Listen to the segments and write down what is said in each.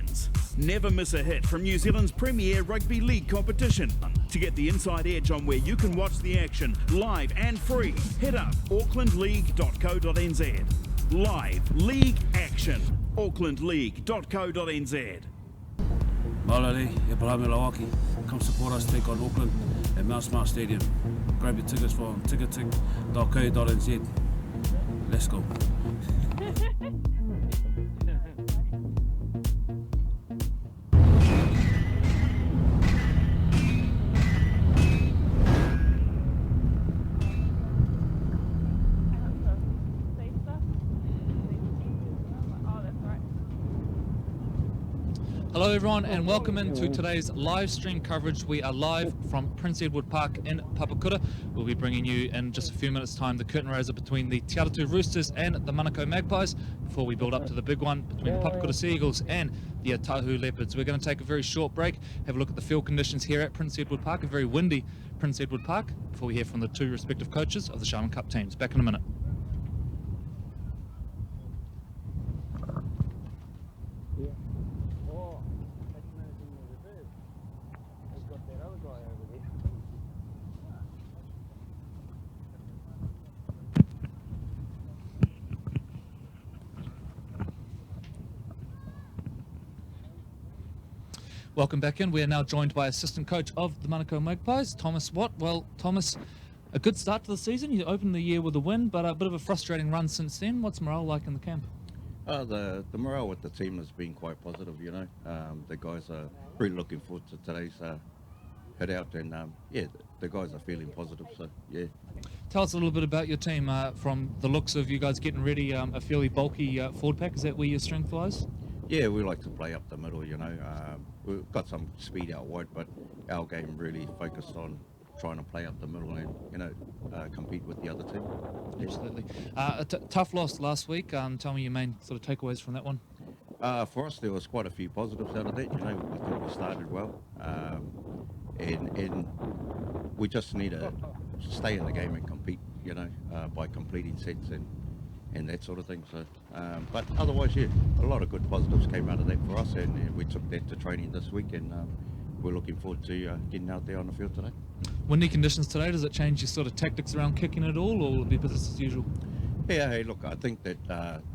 Legends. Never miss a hit from New Zealand's premier rugby league competition. To get the inside edge on where you can watch the action live and free, head up aucklandleague.co.nz. Live league action, aucklandleague.co.nz. Malali, e Palame Lawaki. Come support us take on Auckland at Mount Smart Stadium. Grab your tickets from ticketing.co.nz. Let's go. Hello everyone and welcome into today's live stream coverage. We are live from Prince Edward Park in Papakura. We'll be bringing you in just a few minutes time the curtain raiser between the Atatu Roosters and the Manukau Magpies before we build up to the big one between the Papakura Sea Eagles and the Atatu Leopards. We're going to take a very short break, have a look at the field conditions here at Prince Edward Park, a very windy Prince Edward Park, before we hear from the two respective coaches of the Sharman Cup teams. Back in a minute. Welcome back in. We are now joined by assistant coach of the Manukau Magpies, Thomas Watt. Well, Thomas, a good start to the season. You opened the year with a win, but a bit of a frustrating run since then. What's morale like in the camp? The morale with the team has been quite positive, you know. The guys are really looking forward to today's head out, and yeah, the guys are feeling positive, so yeah. Tell us a little bit about your team. From the looks of you guys getting ready, a fairly bulky forward pack. Is that where your strength lies? Yeah, we like to play up the middle, you know. We've got some speed out wide, but our game really focused on trying to play up the middle and, you know, compete with the other team. Absolutely. A tough loss last week. Tell me your main sort of takeaways from that one. For us, there was quite a few positives out of that, you know. I think we started well. And we just need to stay in the game and compete, you know, by completing sets and that sort of thing. So, but otherwise, yeah, a lot of good positives came out of that for us, and we took that to training this week, and we're looking forward to getting out there on the field today. Windy conditions today, does it change your sort of tactics around kicking at all, or will it be business as usual? Yeah, hey, look, I think that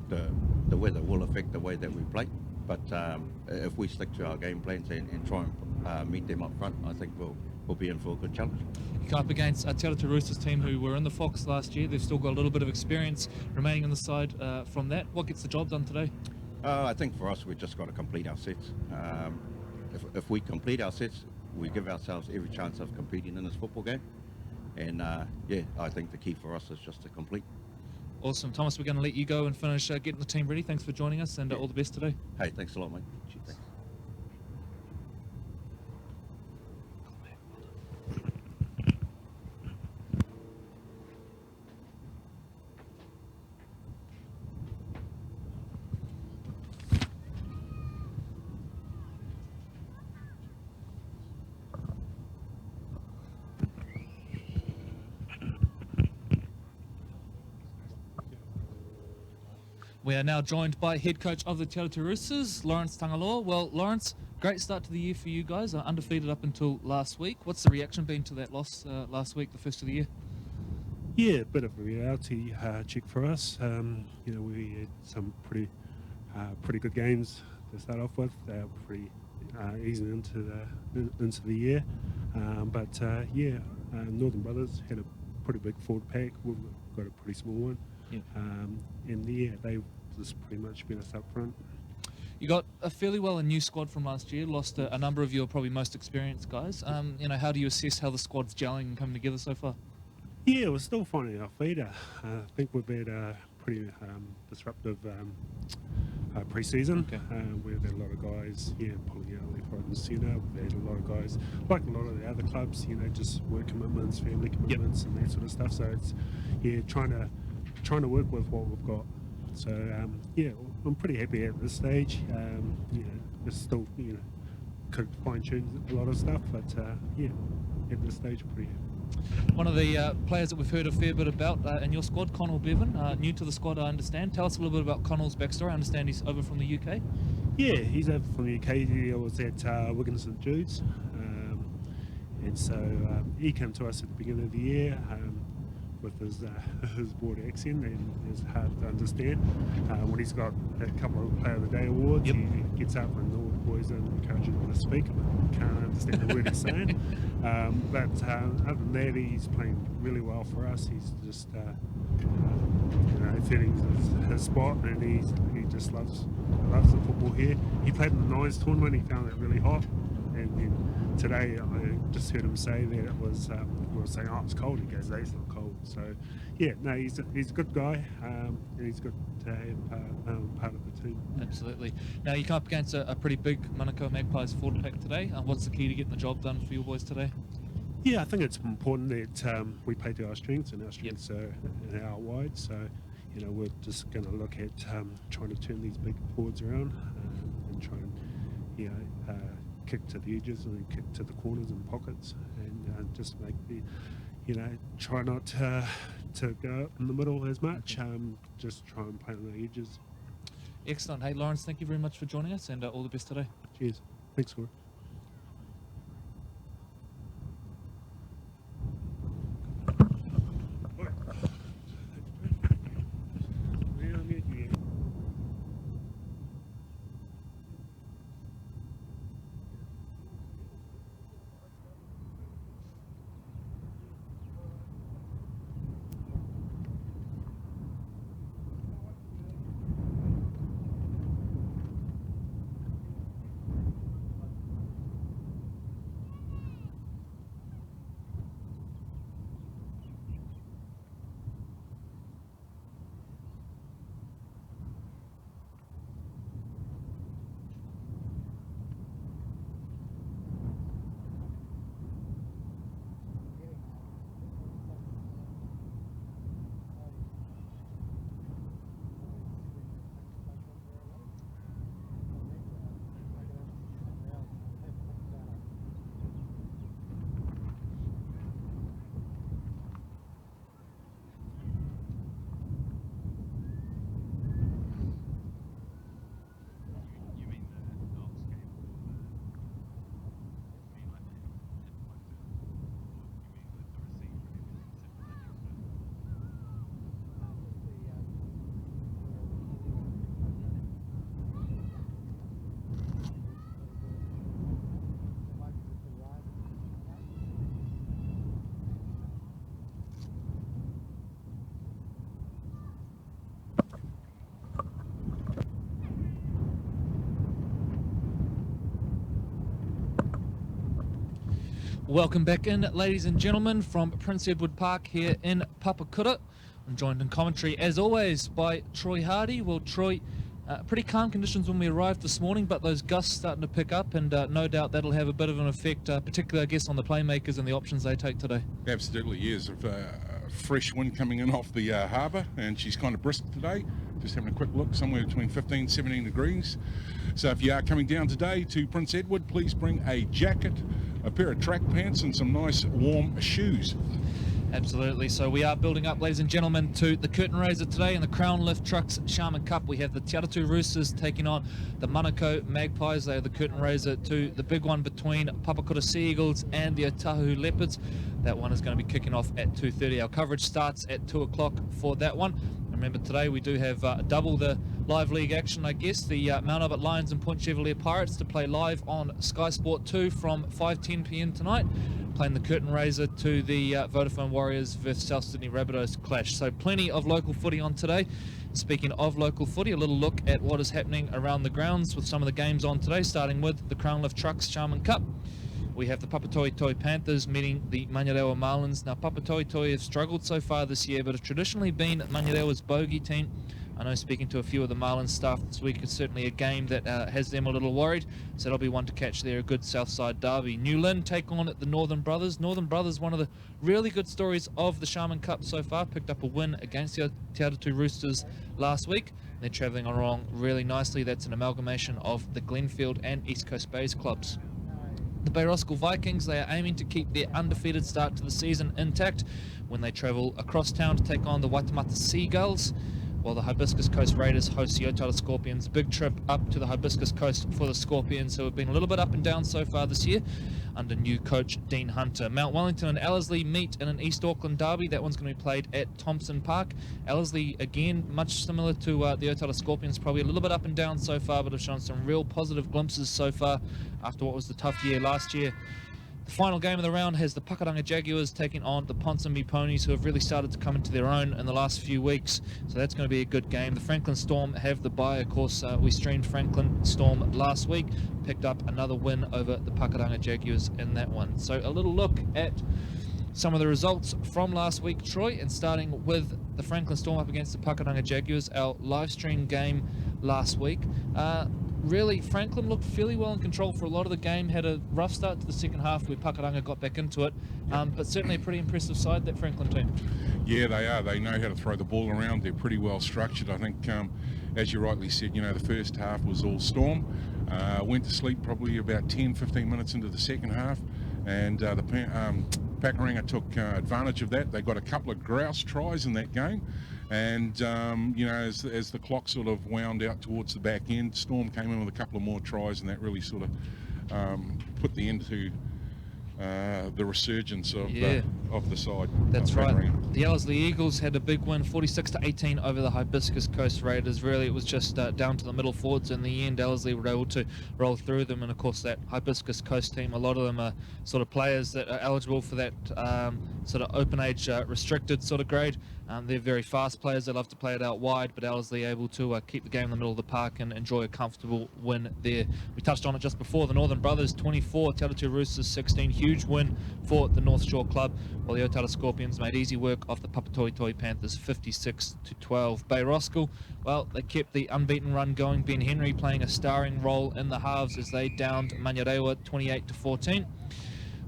the weather will affect the way that we play, but if we stick to our game plans and try and meet them up front, I think we'll be in for a good challenge. You come up against a Atatu Roosters team who were in the Fox last year. They've still got a little bit of experience remaining on the side from that. What gets the job done today? I think for us, we've just got to complete our sets. If we complete our sets, we give ourselves every chance of competing in this football game. And yeah, I think the key for us is just to complete. Awesome. Thomas, we're going to let you go and finish getting the team ready. Thanks for joining us, and all the best today. Hey, thanks a lot, mate. Thanks. We are now joined by head coach of the Atatu Roosters, Lawrence Tangaloa. Well, Lawrence, great start to the year for you guys, undefeated up until last week. What's the reaction been to that loss last week, the first of the year? Yeah, a bit of a reality check for us. You know, we had some pretty good games to start off with. They were pretty easing into the year, but yeah, Northern Brothers had a pretty big forward pack. We've got a pretty small one. Yeah. And yeah, they just pretty much been us up front. You got a fairly well a new squad from last year, lost a number of your probably most experienced guys. You know, how do you assess how the squad's gelling and coming together so far? Yeah, we're still finding our feet. I think we've had a pretty disruptive pre-season. Okay. We've had a lot of guys, pulling out left, right and centre. We've had a lot of guys, like a lot of the other clubs, you know, just work commitments, family commitments, and that sort of stuff. So it's, trying to work with what we've got. So yeah, I'm pretty happy at this stage. It's still, could fine-tune a lot of stuff, but yeah, at this stage, pretty happy. One of the players that we've heard a fair bit about in your squad, Connell Bevan, new to the squad, I understand. Tell us a little bit about Connell's backstory. I understand he's over from the UK. Yeah, he's over from the UK. He was at Wigan St Jude's, and so he came to us at the beginning of the year with his broad accent, and it's hard to understand. When he's got a couple of Player of the Day awards, Yep. he gets up and all the boys encourage him to speak, but can't understand the word he's saying. But other than that, he's playing really well for us. He's just fitting his spot, and he just loves the football here. He played in the Nines tournament. He found it really hot, and then today I just heard him say that it was. We were saying, "Oh, it's cold." He goes, "No, it's not cold." So, yeah, no, he's a good guy, and he's good to have part of the team. Absolutely. Now you come up against a pretty big Manukau Magpies forward pack today. What's the key to getting the job done for your boys today? Yeah, I think it's important that we play to our strengths, and our strengths are out wide. So, we're just going to look at trying to turn these big forwards around and try and, kick to the edges and kick to the corners and pockets, and just make the, try not to go in the middle as much. Just try and play on the edges. Excellent. Hey, Lawrence, thank you very much for joining us, and all the best today. Cheers. Thanks, Corey. Welcome back in, ladies and gentlemen, from Prince Edward Park here in Papakura. I'm joined in commentary, as always, by Troy Hardy. Well, Troy, pretty calm conditions when we arrived this morning, but those gusts starting to pick up, and no doubt that'll have a bit of an effect, particularly, I guess, on the playmakers and the options they take today. Absolutely, yes. Fresh wind coming in off the harbour, and she's kind of brisk today. Just having a quick look, somewhere between 15 17 degrees. So if you are coming down today to Prince Edward, please bring a jacket, a pair of track pants, and some nice warm shoes. Absolutely. So we are building up, ladies and gentlemen, to the curtain raiser today in the Crown Lift Trucks Sharman Cup. We have the Atatu Roosters taking on the Manukau Magpies. They are the curtain raiser to the big one between Papakura Sea Eagles and the Atatu Leopards. That one is going to be kicking off at 2:30. Our coverage starts at 2 o'clock for that one. Remember, today we do have double the live league action, I guess. The Mount Albert Lions and Point Chevalier Pirates to play live on Sky Sport 2 from 5:10 p.m. tonight, playing the curtain raiser to the Vodafone Warriors versus South Sydney Rabbitohs clash. So plenty of local footy on today. Speaking of local footy, a little look at what is happening around the grounds with some of the games on today, starting with the Crown Lift Trucks Sharman Cup. We have the Papatoetoe Panthers meeting the Manurewa Marlins. Now, Papatoetoe have struggled so far this year, but have traditionally been Manurewa's bogey team. I know, speaking to a few of the Marlins staff this week, it's certainly a game that has them a little worried, so that'll be one to catch there, a good Southside derby. New Lynn take on the Northern Brothers. Northern Brothers, one of the really good stories of the Sharman Cup so far, picked up a win against the Atatu Roosters last week. They're travelling along really nicely. That's an amalgamation of the Glenfield and East Coast Bays clubs. The Bay Roskill Vikings, they are aiming to keep their undefeated start to the season intact when they travel across town to take on the Waitemata Seagulls. while the Hibiscus Coast Raiders host the Atatu Scorpions. Big trip up to the Hibiscus Coast for the Scorpions, who have been a little bit up and down so far this year under new coach Dean Hunter. Mount Wellington and Ellerslie meet in an East Auckland derby. That one's going to be played at Thompson Park. Ellerslie, again, much similar to the Atatu Scorpions, probably a little bit up and down so far, but have shown some real positive glimpses so far after what was the tough year last year. The final game of the round has the Pakatanga Jaguars taking on the Ponsonby Ponies, who have really started to come into their own in the last few weeks. So that's going to be a good game. The Franklin Storm have the bye. Of course, we streamed Franklin Storm last week, picked up another win over the Pakatanga Jaguars in that one. So a little look at some of the results from last week, Troy, and starting with the Franklin Storm up against the Pakatanga Jaguars, our live stream game last week. Really, Franklin looked fairly well in control for a lot of the game, had a rough start to the second half where Pakatanga got back into it, but certainly a pretty impressive side, that Franklin team. Yeah, they are. They know how to throw the ball around. They're pretty well structured. I think, as you rightly said, the first half was all Storm. Went to sleep probably about 10-15 minutes into the second half, and the Pakuranga took advantage of that. They got a couple of grouse tries in that game. And, as the clock sort of wound out towards the back end, Storm came in with a couple of more tries, and that really sort of put the end to the resurgence of the side. That's right. The Ellerslie Eagles had a big win, 46-18 over the Hibiscus Coast Raiders. Really, it was just down to the middle forwards. In the end, Ellerslie were able to roll through them, and of course that Hibiscus Coast team, a lot of them are sort of players that are eligible for that sort of open age restricted sort of grade. They're very fast players. They love to play it out wide, but Ellerslie able to keep the game in the middle of the park and enjoy a comfortable win there. We touched on it just before. The Northern Brothers 24, Atatu Roosters 16. Huge win for the North Shore club, while the Atatu Scorpions made easy work of the Papatoetoe Panthers 56-12. Bay Roskill, well, they kept the unbeaten run going. Ben Henry playing a starring role in the halves as they downed Manurewa 28-14.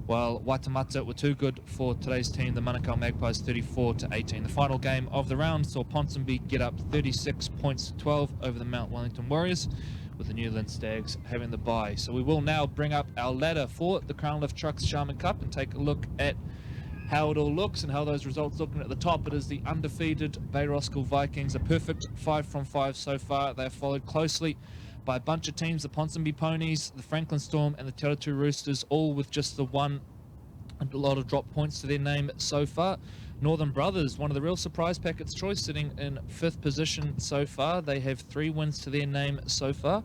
While Waitamata were too good for today's team, the Manukau Magpies 34-18. The final game of the round saw Ponsonby get up 36 points to 12 over the Mount Wellington Warriors, with the Newland Stags having the bye. So we will now bring up our ladder for the Crown Lift Trucks Sharman Cup and take a look at how it all looks and how those results looking at the top. It is the undefeated Bay Roskill Vikings, a perfect 5 from 5 so far. They are followed closely by a bunch of teams, the Ponsonby Ponies, the Franklin Storm and the Atatu Roosters, all with just the one and a lot of drop points to their name so far. Northern Brothers, one of the real surprise packets, Troy, sitting in 5th position so far. They have 3 wins to their name so far,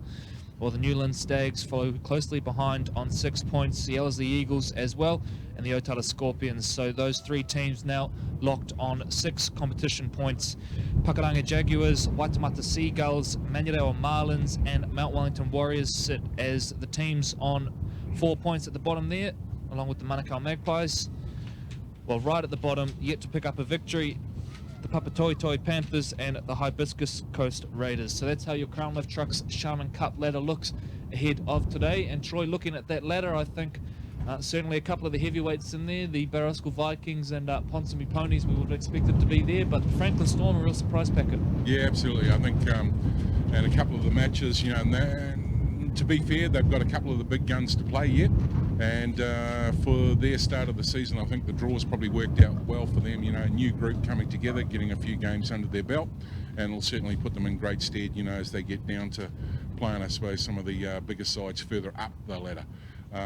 while the Newland Stags follow closely behind on 6 points, the Ellerslie Eagles as well, and the Atatu Scorpions. So those 3 teams now locked on 6 competition points. Pakatanga Jaguars, Waitamata Seagulls, Manurewa Marlins and Mount Wellington Warriors sit as the teams on 4 points at the bottom there, along with the Manukau Magpies. While right at the bottom, yet to pick up a victory, the Papatoetoe Panthers and the Hibiscus Coast Raiders. So that's how your Crown Lift Trucks Sharman Cup ladder looks ahead of today. And Troy, looking at that ladder, I think certainly a couple of the heavyweights in there, the Bay Roskill Vikings and Ponsonby Ponies, we would have expected to be there, but the Franklin Storm, a real surprise packet. Yeah, absolutely. I think, and a couple of the matches, to be fair, they've got a couple of the big guns to play yet. And for their start of the season, I think the draws probably worked out well for them. A new group coming together, getting a few games under their belt, and will certainly put them in great stead, as they get down to playing, I suppose, some of the bigger sides further up the ladder.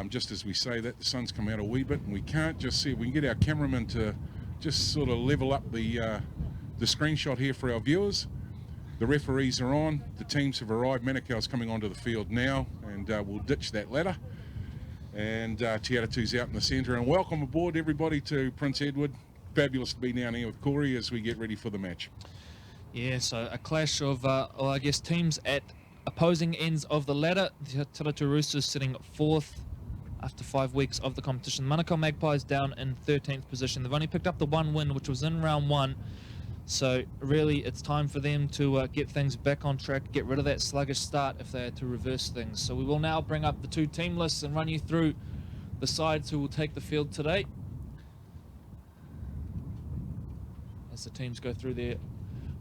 Just as we say that, the sun's come out a wee bit, and we can't just see. We can get our cameraman to just sort of level up the screenshot here for our viewers. The referees are on. The teams have arrived. Manukau's coming onto the field now, and we'll ditch that ladder. And Atatu's out in the centre. And welcome aboard, everybody, to Prince Edward. Fabulous to be down here with Corey as we get ready for the match. Yeah, so a clash of, I guess, teams at opposing ends of the ladder. The Atatu Roosters sitting 4th after 5 weeks of the competition. Manukau Magpies down in 13th position. They've only picked up the 1 win, which was in round 1. So really, it's time for them to get things back on track, get rid of that sluggish start if they are to reverse things. So we will now bring up the 2 team lists and run you through the sides who will take the field today, as the teams go through their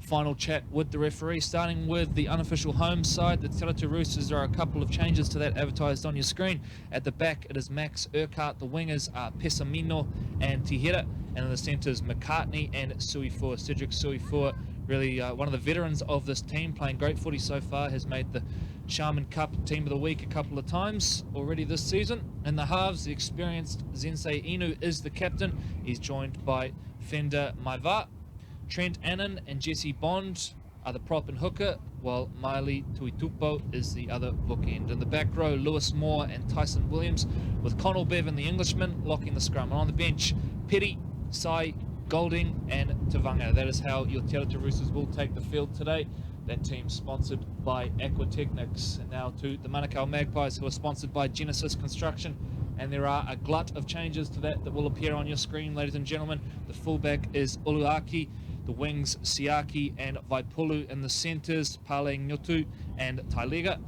final chat with the referee. Starting with the unofficial home side, the Atatu Roosters. There are a couple of changes to that advertised on your screen. At the back, it is Max Urquhart. The wingers are Pesamino and Tihira. And in the centres, McCartney and Suifua. Cedric Suifua really one of the veterans of this team, playing great footy so far, has made the Sharman Cup Team of the Week a couple of times already this season. In the halves, the experienced Zensei Inu is the captain. He's joined by Fender Maiva. Trent Annan and Jesse Bond are the prop and hooker, while Miley Tuitupo is the other bookend. In the back row, Lewis Moore and Tyson Williams, with Connell Bevan, the Englishman, locking the scrum. And on the bench, Petty, Sai, Golding and Tavanga. That is how your Te Atatu Roosters will take the field today. That team sponsored by Aquatechnics. And now to the Manukau Magpies, who are sponsored by Genesis Construction. And there are a glut of changes to that will appear on your screen, ladies and gentlemen. The fullback is Uluaki, the wings Siaki and Vaipulu, in the centres Pale Nyotu and Tailega.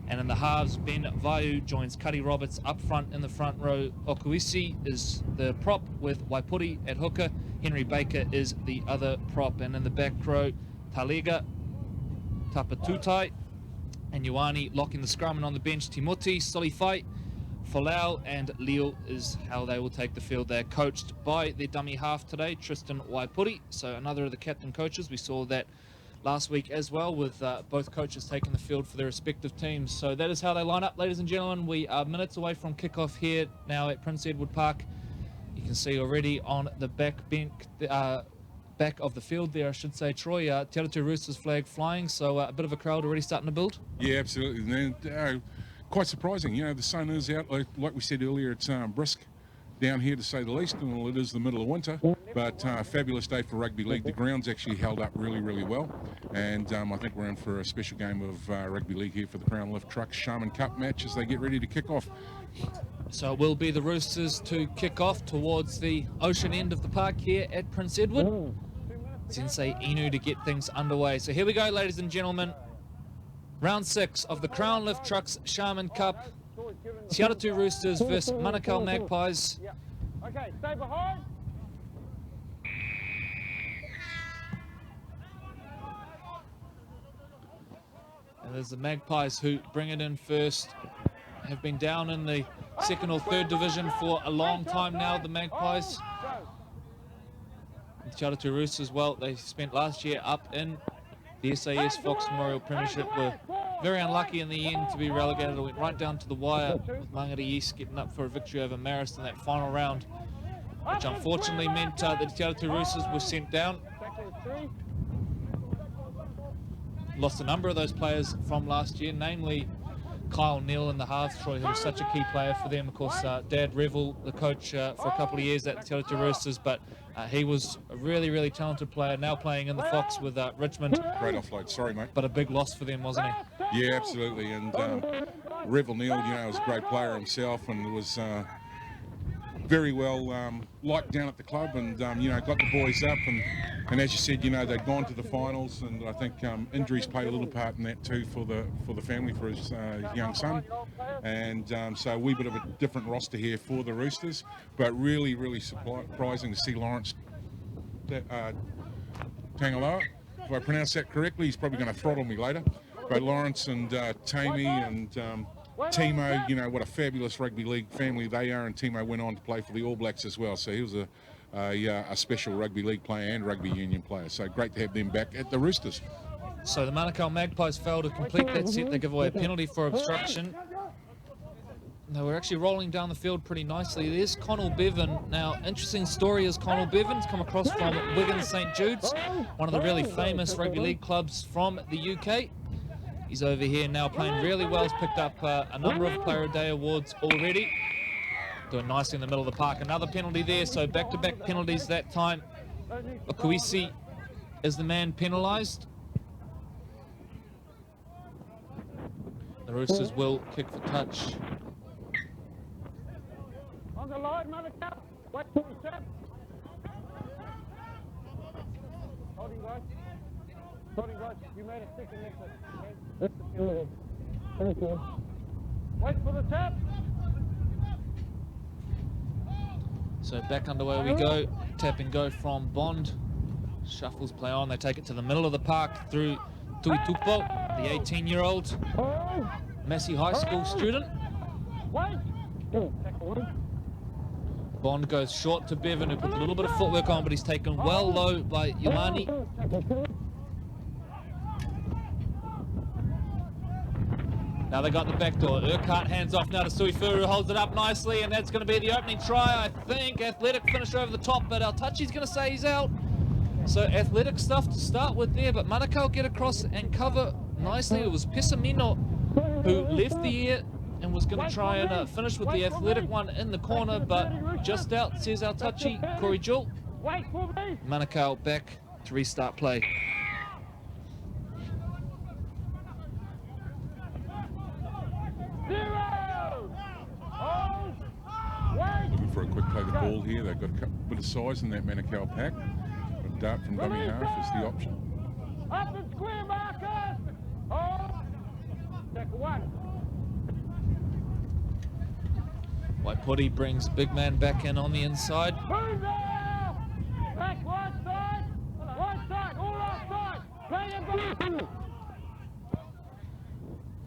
And in the halves, Ben Vaiu joins Cuddy Roberts up front in the front row. Okuisi is the prop with Waipuri at hooker. Henry Baker is the other prop. And in the back row, Tailega, Tapatutai and Ioane locking the scrum. And on the bench, Timoti, Solifai, Folau and Leo is how they will take the field. They're coached by their dummy half today, Tristan Waipuri. So another of the captain coaches. We saw that last week as well, with both coaches taking the field for their respective teams. So that is how they line up, ladies and gentlemen. We are minutes away from kickoff here now at Prince Edward Park. You can see already on the back of the field there, I should say, Troy, Te Atatu Roosters flag flying. So a bit of a crowd already starting to build. Yeah, absolutely. And, quite surprising, you know, the sun is out, like we said earlier, it's brisk down here to say the least, and it is the middle of winter, but a fabulous day for rugby league. The ground's actually held up really, really well, and I think we're in for a special game of rugby league here for the Crown Lift Trucks Sharman Cup match as they get ready to kick off. So it will be the Roosters to kick off towards the ocean end of the park here at Prince Edward. Sensei Inu to get things underway. So here we go, ladies and gentlemen. Round 6 of the Crown Lift Trucks Sharman Cup. Te Atatu Roosters versus Manukau Magpies. Yeah. Okay, stay behind. And there's the Magpies who bring it in first. Have been down in the second or third division for a long time now, the Magpies. The Te Atatu Roosters, well, they spent last year up in the SAS Fox Memorial Premiership, were very unlucky in the end to be relegated. It went right down to the wire, with Mangere East getting up for a victory over Marist in that final round, which unfortunately meant that the Te Atatu Roosters were sent down. Lost a number of those players from last year, namely Kyle Neal in the halves, Troy, who was such a key player for them. Of course, Dad Revel, the coach for a couple of years at the Te Atatu Roosters, but he was a really, really talented player, now playing in the Fox with Richmond. Great offload, sorry mate. But a big loss for them, wasn't he? Yeah, absolutely, and Revel Neal, you know, was a great player himself and was very well liked down at the club, and you know, got the boys up, and as you said, you know, they'd gone to the finals, and I think injuries played a little part in that too for the family, for his young son, and so a wee bit of a different roster here for the Roosters, but really, really surprising to see Lawrence Tangaloa. If I pronounce that correctly, he's probably going to throttle me later, but Lawrence and Tammy and Timo, you know, what a fabulous rugby league family they are, and Timo went on to play for the All Blacks as well, so he was a special rugby league player and rugby union player, so great to have them back at the Roosters. So the Manukau Magpies failed to complete that set. They give away a penalty for obstruction. They were actually rolling down the field pretty nicely. There's Connell Bevan. Now, interesting story is Connell Bevan's come across from Wigan St Jude's, one of the really famous rugby league clubs from the UK. He's over here now playing really well. He's picked up a number of Player of the Day awards already. Doing nicely in the middle of the park. Another penalty there, so back-to-back penalties that time. Okuisi is the man penalised. The Roosters will kick for touch. On the line, Manukau. Wait for the tap. Holding right. Holding right. You made a stick in next one. Wait for the tap. So back underway we go. Tap and go from Bond. Shuffles play on. They take it to the middle of the park through Tuitupo, the 18-year-old Massey High School student. Bond goes short to Bevan, who puts a little bit of footwork on, but he's taken well low by Ioane. Now they got the back door. Urquhart hands off now to Suifuru, holds it up nicely, and that's going to be the opening try, I think. Athletic finish over the top, but Altachi's going to say he's out. So athletic stuff to start with there, but Manukau get across and cover nicely. It was Pessamino who left the air and was going to try and finish with the athletic one in the corner, but just out, says Altachi, Corey Jewell. Manukau back to restart play. Looking for a quick play the ball here. They've got a bit of size in that Manukau pack. But dart from dummy half is the option. Up and square, Marcus! Oh! Tackle one. Waipori brings big man back in on the inside. Move there! Back one side, all outside. Play it back.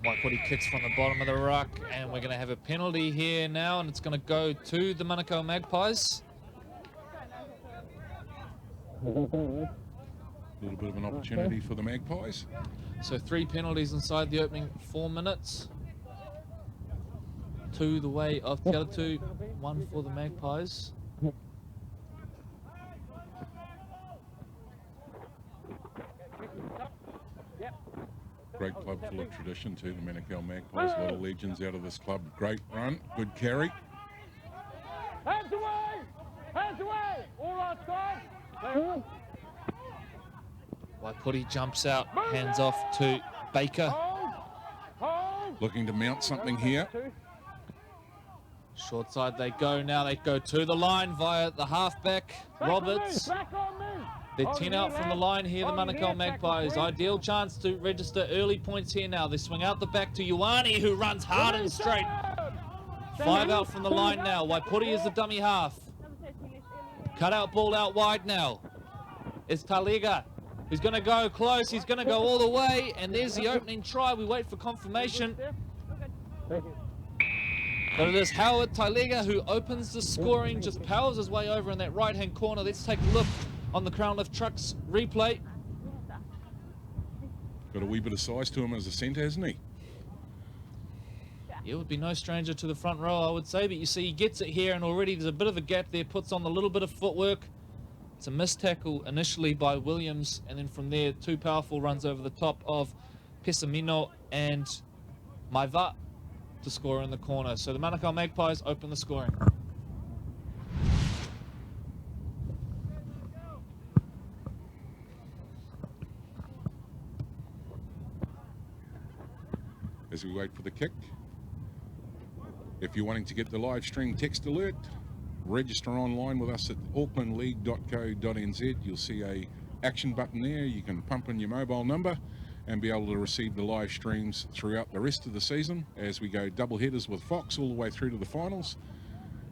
Waipori kicks from the bottom of the ruck, and we're going to have a penalty here now, and it's going to go to the Manukau Magpies. A little bit of an opportunity for the Magpies. So 3 penalties inside the opening 4 minutes. 2 the way of Atatu, 1 for the Magpies. Great club full of tradition too, the Manukau Magpies. A lot of legends out of this club. Great run, good carry. Hands away, all outside. Waipori jumps out, hands off to Baker. Looking to mount something here. Short side they go now, they go to the line via the halfback, Roberts. They're 10 out from the line here, the Manukau Magpies. Ideal chance to register early points here now. They swing out the back to Ioane, who runs hard and straight. 5 out from the line now. Waipori is the dummy half. Cut out ball out wide now. It's Talega. He's going to go close. He's going to go all the way. And there's the opening try. We wait for confirmation. But it is Howard Talega who opens the scoring, just powers his way over in that right-hand corner. Let's take a look on the Crown Lift Trucks replay. Got a wee bit of size to him as a centre, hasn't he? It would be no stranger to the front row, I would say, but you see he gets it here, and already there's a bit of a gap there, puts on a little bit of footwork. It's a missed tackle initially by Williams, and then from there, 2 powerful runs over the top of Pessamino and Maiva to score in the corner. So the Manukau Magpies open the scoring. As we wait for the kick, if you're wanting to get the live stream text alert, register online with us at aucklandleague.co.nz. You'll see a action button there. You can pump in your mobile number and be able to receive the live streams throughout the rest of the season as we go double headers with Fox all the way through to the finals.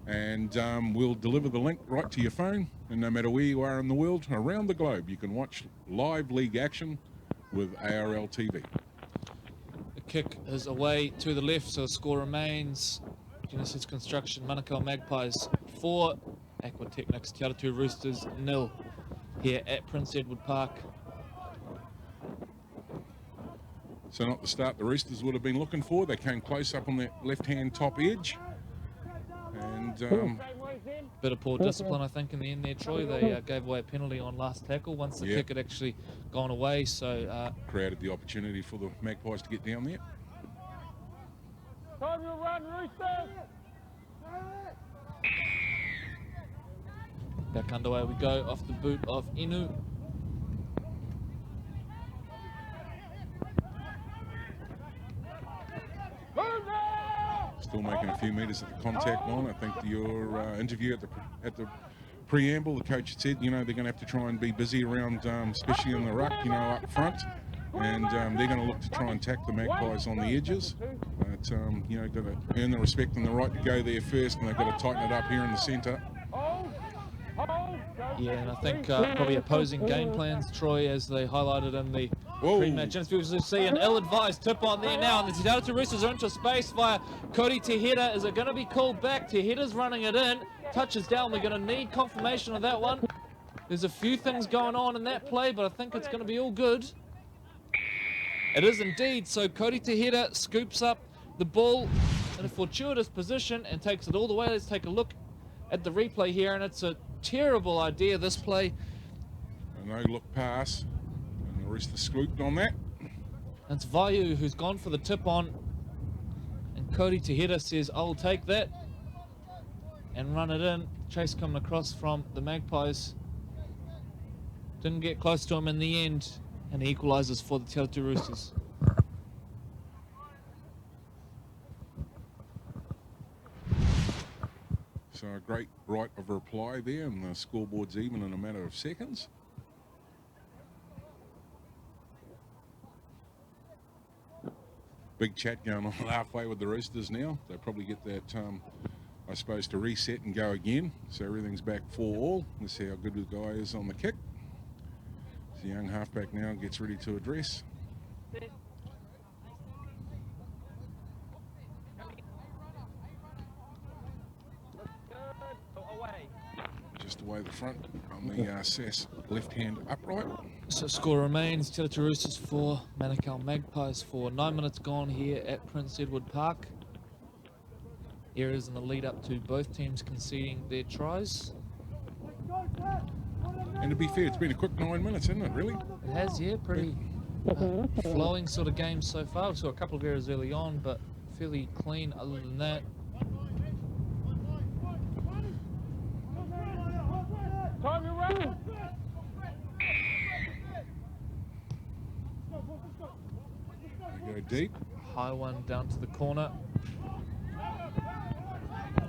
And we'll deliver the link right to your phone, and no matter where you are in the world, around the globe, you can watch live league action with ARL TV. The kick is away to the left, so the score remains Genesis Construction, Manukau Magpies 4, Aquatechnics, Te Atatu Roosters 0 here at Prince Edward Park. So not the start the Roosters would have been looking for. They came close up on that left-hand top edge. And bit of poor discipline, I think, in the end there, Troy. They gave away a penalty on last tackle once the kick had actually gone away. So created the opportunity for the Magpies to get down there. Time to run, Roosters! Back underway we go off the boot of Inu. Still making a few metres at the contact line. I think your interview at the preamble, the coach had said, you know, they're going to have to try and be busy around, especially in the ruck, you know, up front. And they're going to look to try and tack the Magpies on the edges. But, you know, got to earn the respect and the right to go there first, and they've got to tighten it up here in the centre. Yeah, and I think probably opposing game plans, Troy, as they highlighted in the pre-match interviews. We see an ill-advised tip on there now, and the Te Atatu Roosters are into space via Cody Tehera. Is it going to be called back? Tehera's running it in, touches down. We're going to need confirmation of that one. There's a few things going on in that play, but I think it's going to be all good. It is indeed. So Cody Taheda scoops up the ball in a fortuitous position and takes it all the way. Let's take a look at the replay here, and it's a terrible idea, this play. A no-look pass, and the Roosters scooped on that. It's Vayu who's gone for the tip on, and Cody Taheda says, I'll take that and run it in. Chase coming across from the Magpies. Didn't get close to him in the end, and he equalizes for the Te Atatu Roosters. So a great right of reply there, and the scoreboard's even in a matter of seconds. Big chat going on halfway with the Roosters now. They'll probably get that, I suppose, to reset and go again. So everything's back 4-all. Let's see how good the guy is on the kick. The young halfback now gets ready to address. Just away the front on the SAS left hand upright. So score remains Te Atatu Roosters 4, Manukau Magpies 4. 9 minutes gone here at Prince Edward Park. Areas in the lead up to both teams conceding their tries. And to be fair, it's been a quick 9 minutes, hasn't it, really? It has, yeah, pretty flowing sort of game so far. We saw a couple of errors early on, but fairly clean other than that. Time to run. They go deep. High one down to the corner.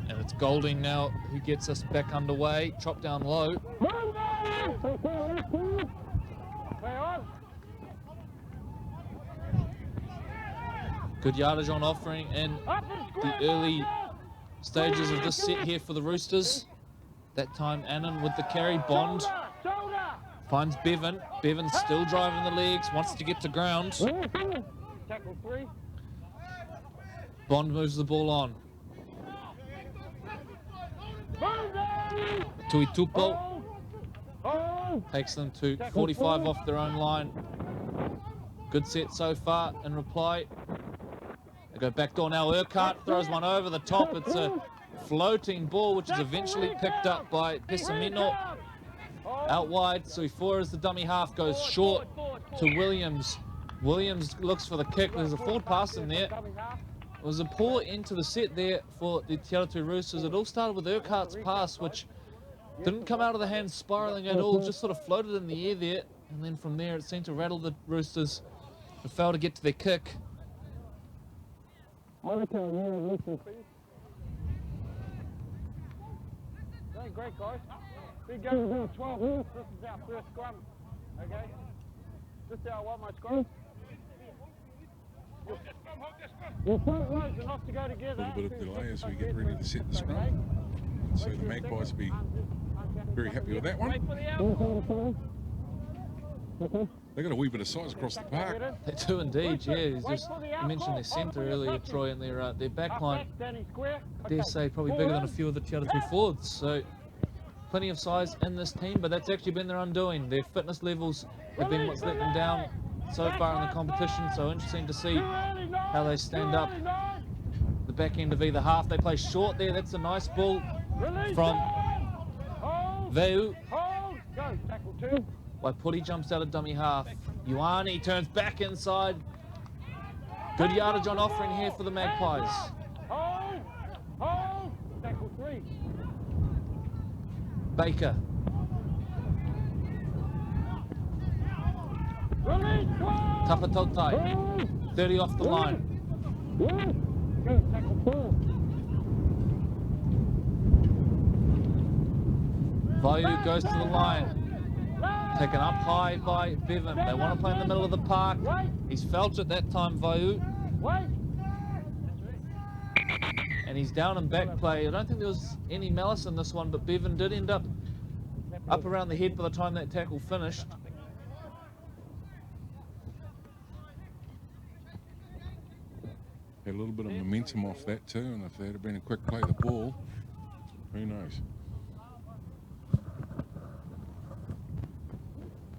And it's Golding now who gets us back underway. Chop down low. Good yardage on offering in the early stages of this set here for the Roosters. That time Annan with the carry. Bond finds Bevan. Bevan still driving the legs, wants to get to ground. Tackle 3. Bond moves the ball on. Tui Tupo takes them to 45 off their own line. Good set so far in reply. They go back door now. Urquhart throws one over the top. It's a floating ball which is eventually picked up by Pessamino. Out wide, Suifura as the dummy half goes short to Williams. Williams looks for the kick. There's a forward pass in there. It was a poor end to the set there for the Te Atatu Roosters. It all started with Urquhart's pass, which didn't come out of the hands spiralling at all, just sort of floated in the air there. And then from there, it seemed to rattle the Roosters who failed to get to their kick. Great, guys. Big game to 12. This is our first scrum. Okay? This is our one-match scrum. Your front rows are not to go together. A little bit of delay as we get ready to set the scrum. So the Magpies will be very happy with that one. They got a wee bit of size across the park. They do indeed, yeah. You mentioned their centre earlier, Troy, and their back line. I dare say probably bigger than a few of the Te Atatu forwards. So plenty of size in this team, but that's actually been their undoing. Their fitness levels have been what's let them down so far in the competition. So interesting to see how they stand up the back end of either half. They play short there. That's a nice ball from Veu. Go, tackle 2. Waipuri jumps out of dummy half. Ioane turns back inside. Good yardage on offering here for the Magpies. Hold, tackle 3. Baker. Release, Tapatotai. 30 off the line. Go, tackle 4. Vayu goes to the line. Taken up high by Bevan. They want to play in the middle of the park. He's felt it that time, Vayu. And he's down in back play. I don't think there was any malice in this one, but Bevan did end up around the head by the time that tackle finished. Had a little bit of momentum off that too, and if there had been a quick play of the ball, who knows?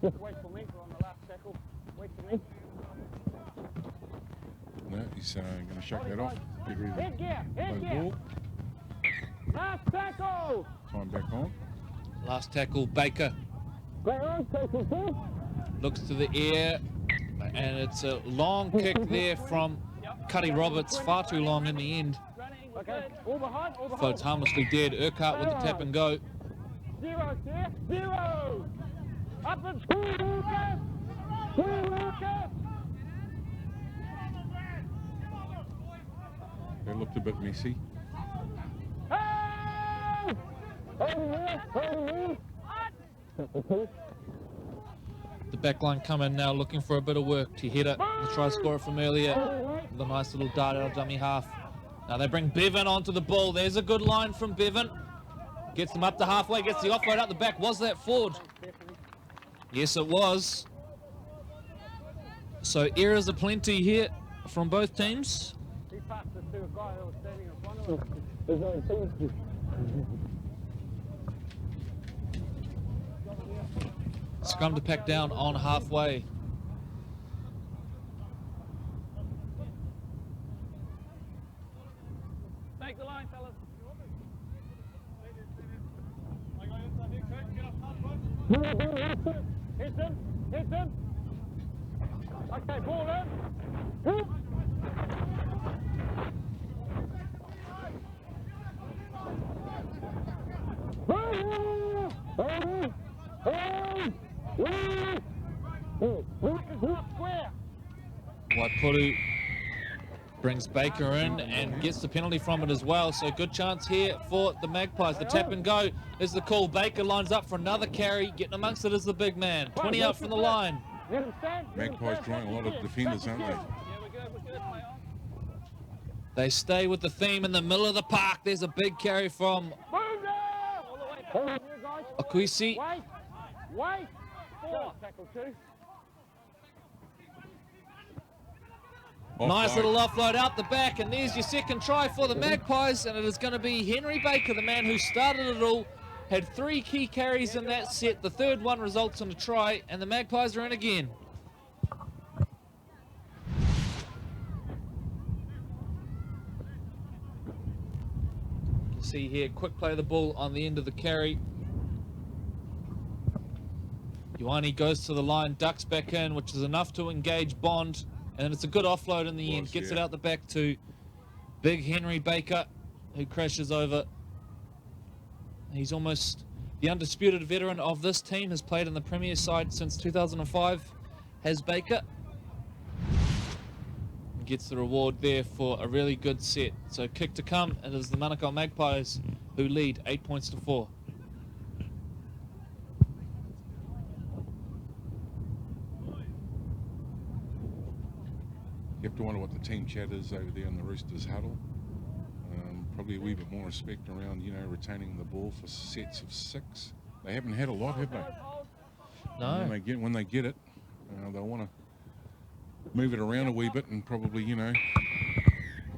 Wait for me on the last tackle. Wait for me. No, he's going to shake that off. Get ready to Headgear, play the headgear. ball. Last tackle. Time back on. Last tackle, Baker Great on, tackle two. looks to the air, and it's a long kick there from Cuddy Roberts, far too long in the end. Okay, all behind, all behind. Floats harmlessly dead. Urquhart with the tap and go. 0, sir. 0. Up and screw, Lucas. Screw, Lucas. That looked a bit messy. Hey! Over here. The back line coming now, looking for a bit of work to hit it. The try scorer from earlier. The nice little dart out of dummy half. Now they bring Bevan onto the ball. There's a good line from Bevan. Gets them up to halfway, gets the offload out the back. Was that forward? Yes, it was. So errors aplenty here from both teams. He passed it to a guy that was standing in front of him. There's no team. Scrum to pack down on halfway. Make the line, fellas. Hit him. Hit him. Okay, ball in. Waipuru brings Baker in and gets the penalty from it as well. So good chance here for the Magpies. The tap and go is the call. Baker lines up for another carry. Getting amongst it is the big man. 20 out from the line. Magpies drawing a lot of defenders, aren't they? They stay with the theme in the middle of the park. There's a big carry from Akwisi. Wait. 4. Tackle 2. Nice little offload out the back, and there's your second try for the Magpies, and it is going to be Henry Baker, the man who started it all. Had 3 key carries in that set. The third one results in a try, and the Magpies are in again. You can see here, quick play of the ball on the end of the carry. Ioane goes to the line, ducks back in, which is enough to engage Bond. And it's a good offload in the end. Gets it out the back to big Henry Baker, who crashes over. He's almost the undisputed veteran of this team, has played in the Premier side since 2005, has Baker. Gets the reward there for a really good set. So kick to come, and it is the Manukau Magpies who lead 8 points to 4. You have to wonder what the team chat is over there in the Roosters huddle. Probably a wee bit more respect around, retaining the ball for sets of 6. They haven't had a lot, have they? No. When they get it, they'll want to move it around a wee bit and probably,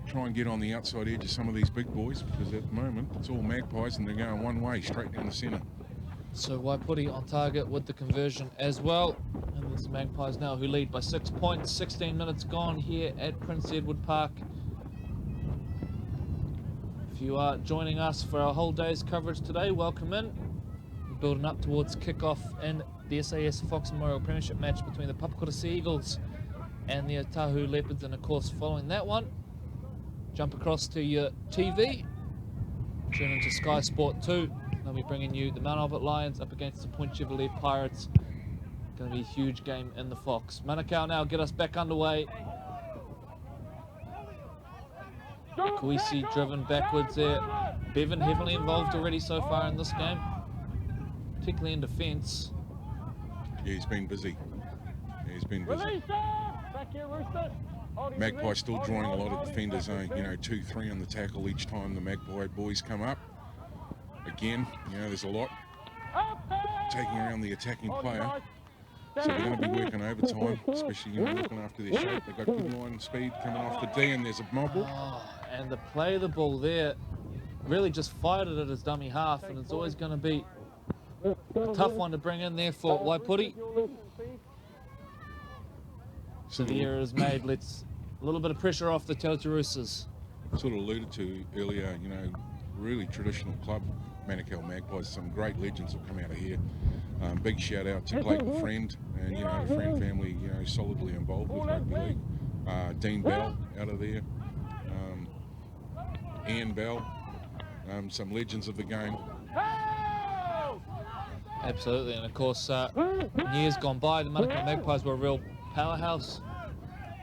try and get on the outside edge of some of these big boys, because at the moment it's all Magpies and they're going one way, straight down the centre. So Waipuri on target with the conversion as well. And there's the Magpies now who lead by 6 points. 16 minutes gone here at Prince Edward Park. If you are joining us for our whole day's coverage today, welcome in. We're building up towards kickoff in the SAS Fox Memorial Premiership match between the Papakura Sea Eagles and the Atatu Leopards. And of course, following that one, jump across to your TV, tune into Sky Sport 2. They'll be bringing you the Mount Albert Lions up against the Point Chevrolet Pirates. Going to be a huge game in the Fox. Manukau now get us back underway. Kuisi driven backwards there. Bevan heavily involved already so far in this game, particularly in defence. Yeah, he's been busy. Magpie still drawing a lot of defenders, 2, 3 on the tackle each time the Magpie boys come up. Again, there's a lot taking around the attacking player. So they're going to be working overtime, especially looking after their shape. They've got good line speed coming off the D, and there's a mobble. And the play of the ball there really just fired it at his dummy half, and it's always going to be a tough one to bring in there for Waipuri. So the error is made. Let's a little bit of pressure off the Atatu Roosters. Sort of alluded to earlier, you know, really traditional club, Manukau Magpies. Some great legends have come out of here. Big shout out to Clayton Friend and, you know, the Friend family, you know, solidly involved with rugby league. Dean Bell out of there. Ian Bell. Some legends of the game. Absolutely, and of course, years gone by, the Manukau Magpies were a real powerhouse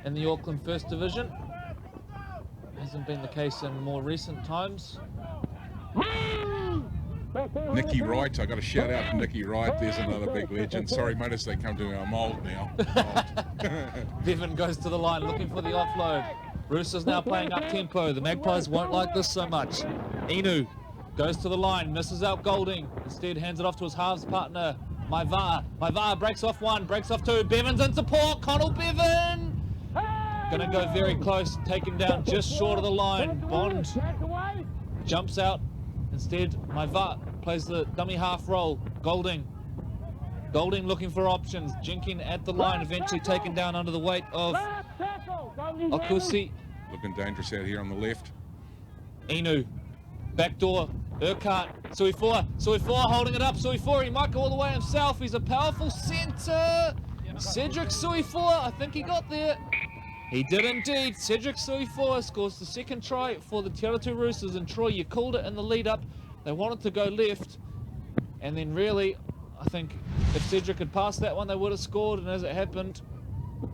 in the Auckland First Division. Hasn't been the case in more recent times. Nicky Wright, I got a shout out to Nicky Wright. There's another big legend. Sorry, mate, as they come to our mould now. Bevan goes to the line looking for the offload. Roosters now playing up tempo. The Magpies won't like this so much. Inu goes to the line, misses out Golding. Instead hands it off to his halves partner, Maiva'a. Maiva'a breaks off one, breaks off two. Bevan's in support. Connell Bevan! Gonna go very close, taken down just short of the line. Bond jumps out. Instead, Maiva'a plays the dummy half roll. Golding looking for options. Jinking at the line, eventually taken down under the weight of Okusi. Looking dangerous out here on the left. Inu, backdoor, Urquhart, Suifua holding it up. Suifua, he might go all the way himself. He's a powerful centre. Cedric Suifua, I think he got there. He did indeed. Cedric Suifua scores the second try for the Te Atatu Roosters. And Troy, you called it in the lead up. They wanted to go left. And then really, I think if Cedric had passed that one, they would have scored. And as it happened,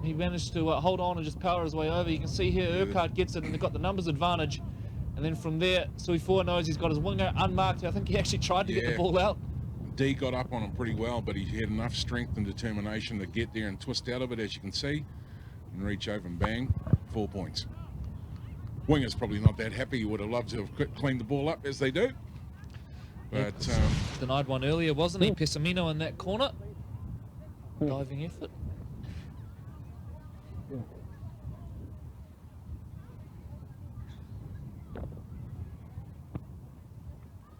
he managed to hold on and just power his way over. You can see here Urquhart gets it and they've got the numbers advantage. And then from there, Suifua knows he's got his winger unmarked. I think he actually tried to get the ball out. D got up on him pretty well, but he had enough strength and determination to get there and twist out of it, as you can see, and reach over and bang, 4 points. Winger's probably not that happy. He would have loved to have cleaned the ball up as they do. But denied one earlier, wasn't he? Pessamino in that corner. Diving effort.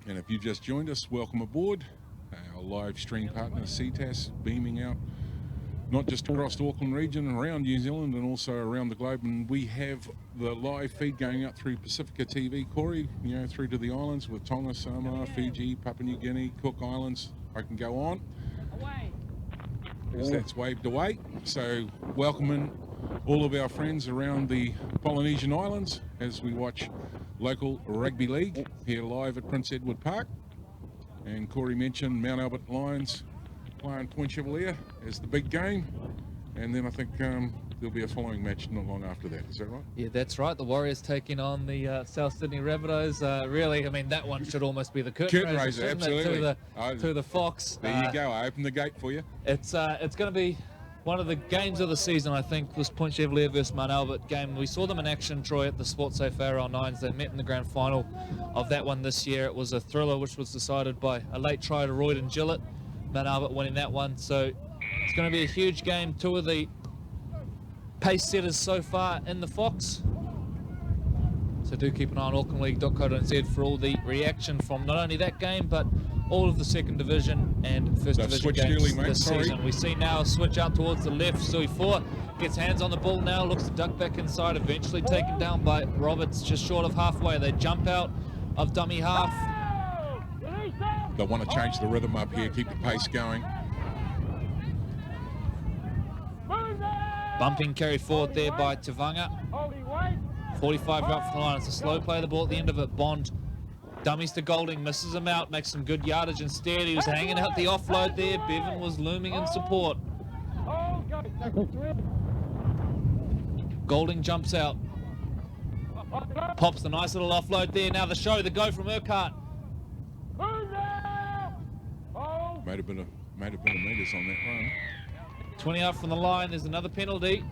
And if you just joined us, welcome aboard. Our live stream partner, Ctas, beaming out not just across the Auckland region, around New Zealand and also around the globe. And we have the live feed going out through Pacifica TV, Corey, you know, through to the islands with Tonga, Samoa, Fiji, Papua New Guinea, Cook Islands. I can go on. As that's waved away. So welcoming all of our friends around the Polynesian Islands as we watch local rugby league here live at Prince Edward Park. And Corey mentioned Mount Albert Lions playing Point Chevalier as the big game. And then I think there'll be a following match not long after that. Is that right? Yeah, that's right. The Warriors taking on the South Sydney Rabbitohs. Really, I mean, that one should almost be the curtain raiser, absolutely. To the Fox. There you go. I opened the gate for you. It's going to be one of the games of the season, I think, was Point Chevalier versus Mount Albert game. We saw them in action, Troy, at the SportSafe ARL 9s. They met in the grand final of that one this year. It was a thriller which was decided by a late try to Royd and Gillett. Mount Albert winning that one. So it's going to be a huge game. Two of the pace setters so far in the Fox. So do keep an eye on aucklandleague.co.nz for all the reaction from not only that game, but all of the second division and first division games this season. We see now a switch out towards the left. Suifua gets hands on the ball now, looks to duck back inside, eventually taken down by Roberts just short of halfway. They jump out of dummy half. They want to change the rhythm up here, keep the pace going. Bumping carry forward there by Tavanga. 45 up from the line. It's a slow play, the ball at the end of it. Bond dummies to Golding, misses him out, makes some good yardage instead. He was hanging out the offload there. Bevan was looming in support. Golding jumps out. Pops the nice little offload there. Now the show, the go from Urquhart. Made a bit of meters on that run. 20 out from the line. There's another penalty.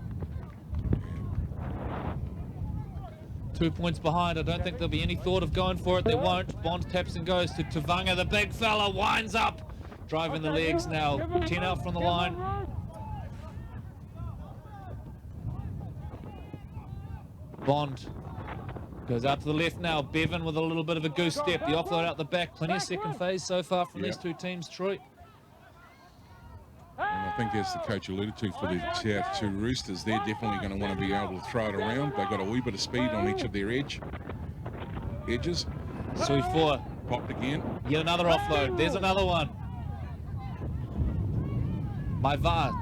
2 points behind. I don't think there'll be any thought of going for it. They won't. Bond taps and goes to Tavanga. The big fella winds up. Driving the legs now. 10 out from the line. Bond goes out to the left now. Bevan with a little bit of a goose step. The offload out the back. Plenty of second phase so far from these two teams, Troy. And I think as the coach alluded to for the Atatu Roosters, they're definitely going to want to be able to throw it around. They've got a wee bit of speed on each of their edges. Sui four. Popped again. Yet another offload. There's another one. Maiva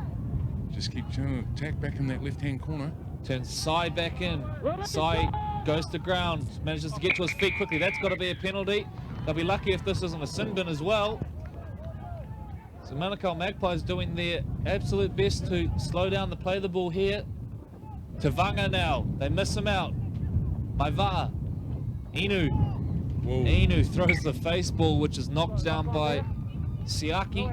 Just keep trying to attack back in that left-hand corner. turns Sai back in. Sai goes to ground, manages to get to his feet quickly. That's got to be a penalty. They'll be lucky if this isn't a sin bin as well. So Manukau Magpies doing their absolute best to slow down the play the ball here. Tavanga now. They miss him out. Maiva. Inu. Whoa. Inu throws the face ball, which is knocked down by Siaki.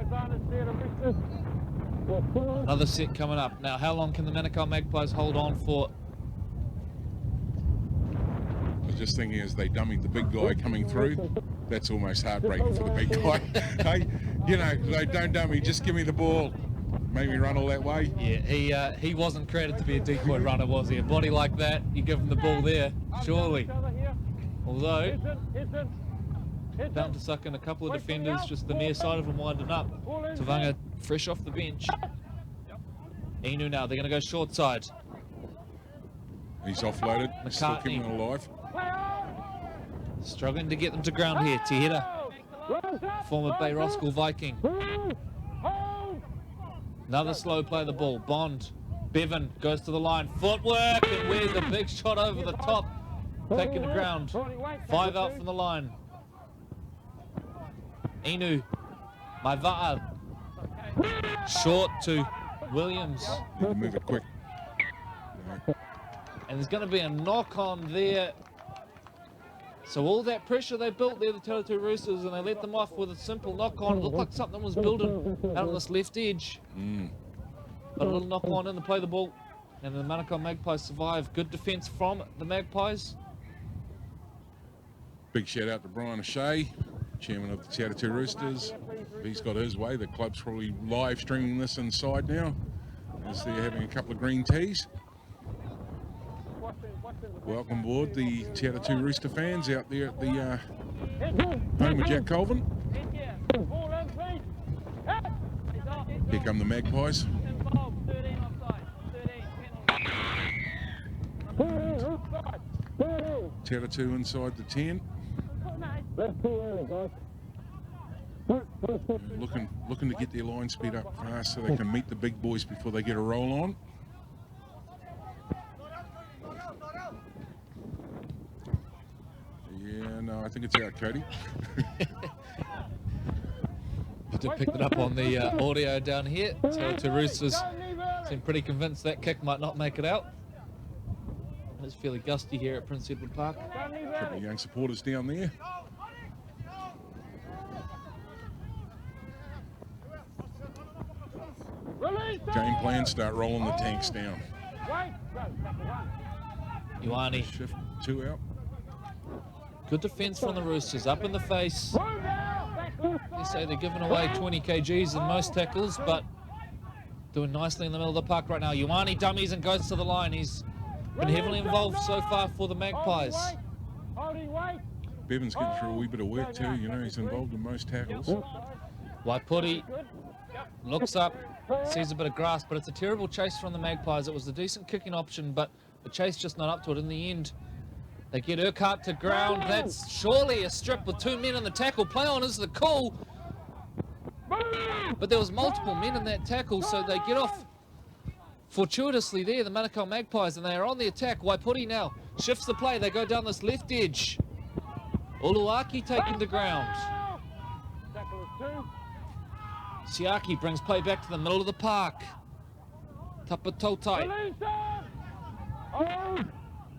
Another set coming up. Now, how long can the Manukau Magpies hold on for? I was just thinking as they dummied the big guy coming through, that's almost heartbreaking for the big guy. Hey, you know, they don't dummy, just give me the ball. Made me run all that way. Yeah, he wasn't created to be a decoy runner, was he? A body like that, you give him the ball there, surely. Although, bound to suck in a couple of defenders, just the near side of him winding up. Tavanga fresh off the bench. Inu now, they're going to go short side. He's offloaded, still keeping him alive. Struggling to get them to ground here. Tihira, former Bay Roskell Viking. Another slow play of the ball. Bond, Bevan goes to the line. Footwork, and where's the big shot over the top? Taking the ground. 5 out from the line. Inu, Maiva'a. Short to Williams. Need to move it quick. No. And there's going to be a knock on there. So all that pressure they built there, the Atatu Roosters, and they let them off with a simple knock on. It looked like something was building out on this left edge. But a little knock on in to play the ball. And the Manukau Magpies survive. Good defence from the Magpies. Big shout out to Brian O'Shea, chairman of the Atatu Roosters. He's got his way. The club's probably live streaming this inside now as they're having a couple of green teas. Welcome aboard the Atatu Rooster fans out there at the home of Jack Colvin. Here come the Magpies. Atatu inside the 10. Looking to get their line speed up fast so they can meet the big boys before they get a roll on. Yeah, no, I think it's out, Cody. I just picked it up on the audio down here. Atatu Roosters seem pretty convinced that kick might not make it out. It's fairly gusty here at Prince Edward Park. Couple of young supporters down there. Game plan, start rolling the tanks down. Ioane. Shift 2 out. Good defence from the Roosters, up in the face. They say they're giving away 20 kgs in most tackles, but doing nicely in the middle of the park right now. Ioane dummies and goes to the line. He's been heavily involved so far for the Magpies. Bevan's getting through a wee bit of work too, you know, he's involved in most tackles. Waipori looks up, sees a bit of grass, but it's a terrible chase from the Magpies. It was a decent kicking option, but the chase just not up to it in the end. They get Urquhart to ground. That's surely a strip with 2 men in the tackle. Play on is the call. But there was multiple men in that tackle, so they get off fortuitously there, the Manukau Magpies, and they are on the attack. Waipori now shifts the play. They go down this left edge. Uluaki taking the ground. Siaki brings play back to the middle of the park. Tapatotai.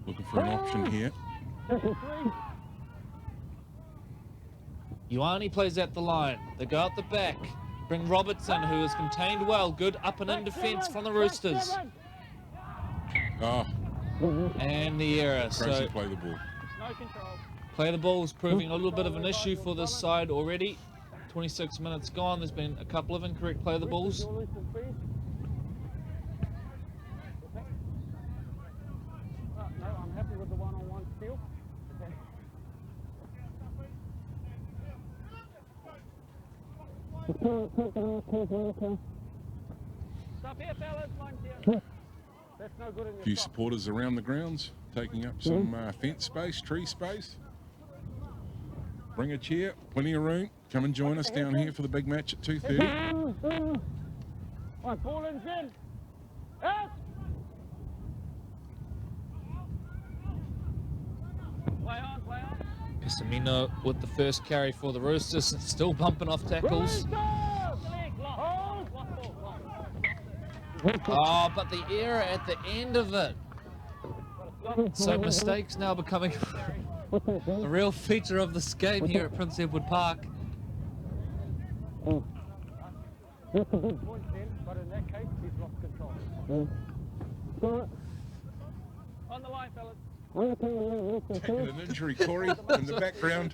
Looking for an option here. Ioane plays at the line. They go out the back. Bring Robertson, who is contained well. Good up and in defence from the Roosters. Oh, And the error. crazy So play the ball. play the ball is proving a little bit of an issue for this side already. 26 minutes gone. There's been a couple of incorrect play the balls. I'm happy with the one-on-one steal. Up here, fellas. Mine's here. That's no good in A your few shot. supporters around the grounds, taking up some fence space, tree space. Bring a chair, plenty of room. Come and join us down here for the big match at 2:30. One, ball in. Out. Play on. Pessamino with the first carry for the Roosters, still bumping off tackles. Oh, but the error at the end of it. So mistakes now becoming a real feature of this game here at Prince Edward Park. That's a good point then, but in that case, he's lost control. On the line, fellas. Taking an injury, Corey, in the background.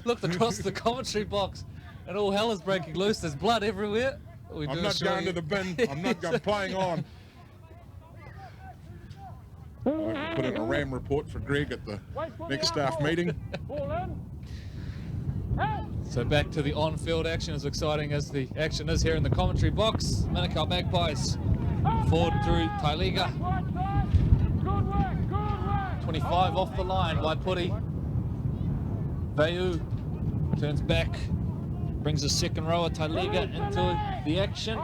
Looked across the commentary box and all hell is breaking loose. There's blood everywhere. We I'm do not assure going to you- the bin. I'm not going playing on. I can put in a RAM report for Greg at the next staff meeting. Ball in. Out. So back to the on-field action, as exciting as the action is here in the commentary box. Manukau Magpies forward through Tailiga. Right side. Good work. 25 off the line, Waipuri. Veu turns back, brings a second rower, Tailiga, into the action.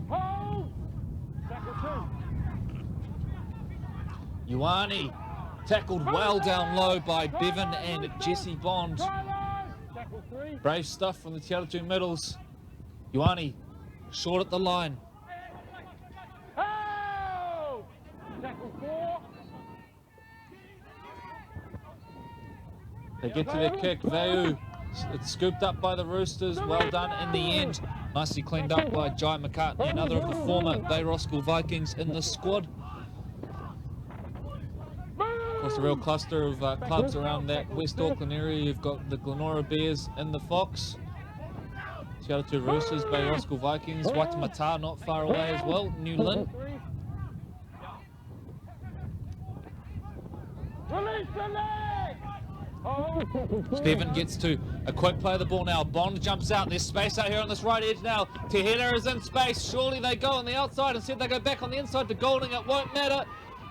Hold. Tackle two. Ioane tackled well down low by Bevan and Jesse Bond. Try line. Tackle three. Brave stuff from the Te Atatu middles. Ioane short at the line. Hold. Tackle four. They get to their kick. Veu, it's scooped up by the Roosters. Well done in the end. Nicely cleaned up by Jai McCartney, another of the former Bay Roskill Vikings in the squad. Of course, a real cluster of clubs around that West Auckland area. You've got the Glenora Bears in the Fox, Te Atatu Roosters, Bay Roskill Vikings, Waitemata not far away as well, New Lynn. Release the leg. Hold. Bevan gets to a quick play of the ball now. Bond jumps out. There's space out here on this right edge now. Tehera is in space. Surely they go on the outside. Instead they go back on the inside to Golding. It won't matter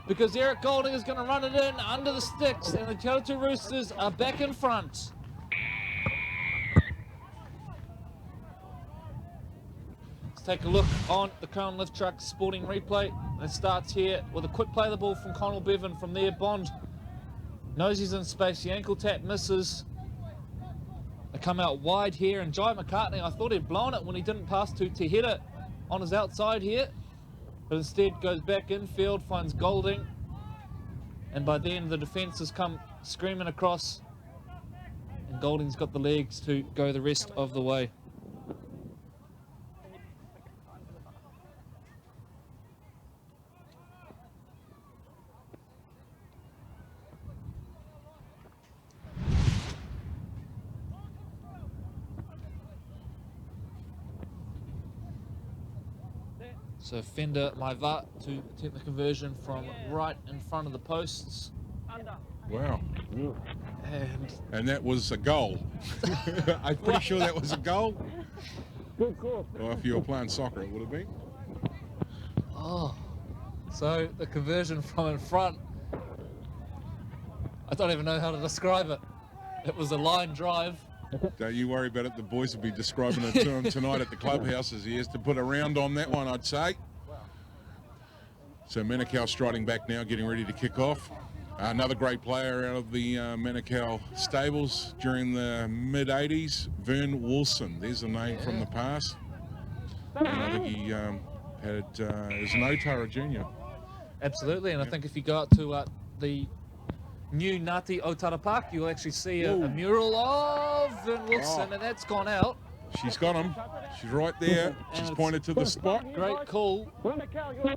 because Eric Golding is going to run it in under the sticks and the Te Atatu Roosters are back in front. Let's take a look on the Crown Lift Truck Sporting replay. It starts here with a quick play of the ball from Connell Bevan. From there, Bond knows he's in space. The ankle tap misses. They come out wide here, and Jai McCartney, I thought he'd blown it when he didn't pass to Tehera on his outside here, but instead goes back infield, finds Golding, and by then the defence has come screaming across, and Golding's got the legs to go the rest of the way. So Fender Maiva to attempt the conversion from right in front of the posts. Under. Wow. And And that was a goal. I'm pretty sure that was a goal. Good call. Well, if you were playing soccer, it would have been. oh, so the conversion from in front, I don't even know how to describe it. It was a line drive. Don't you worry about it. The boys will be describing it to him tonight at the clubhouse as he has to put a round on that one, I'd say. So Manukau striding back now, getting ready to kick off. Another great player out of the Manukau stables during the mid-80s, Vern Wilson. There's a name from the past. And I think he had as an Otara Junior. Absolutely, and I think if you go out to the new Ngāti Otara Park, you'll actually see a mural of Vern Wilson, Oh. and that's gone out. She's got him. She's right there. She's it's- pointed to the spot. Great call.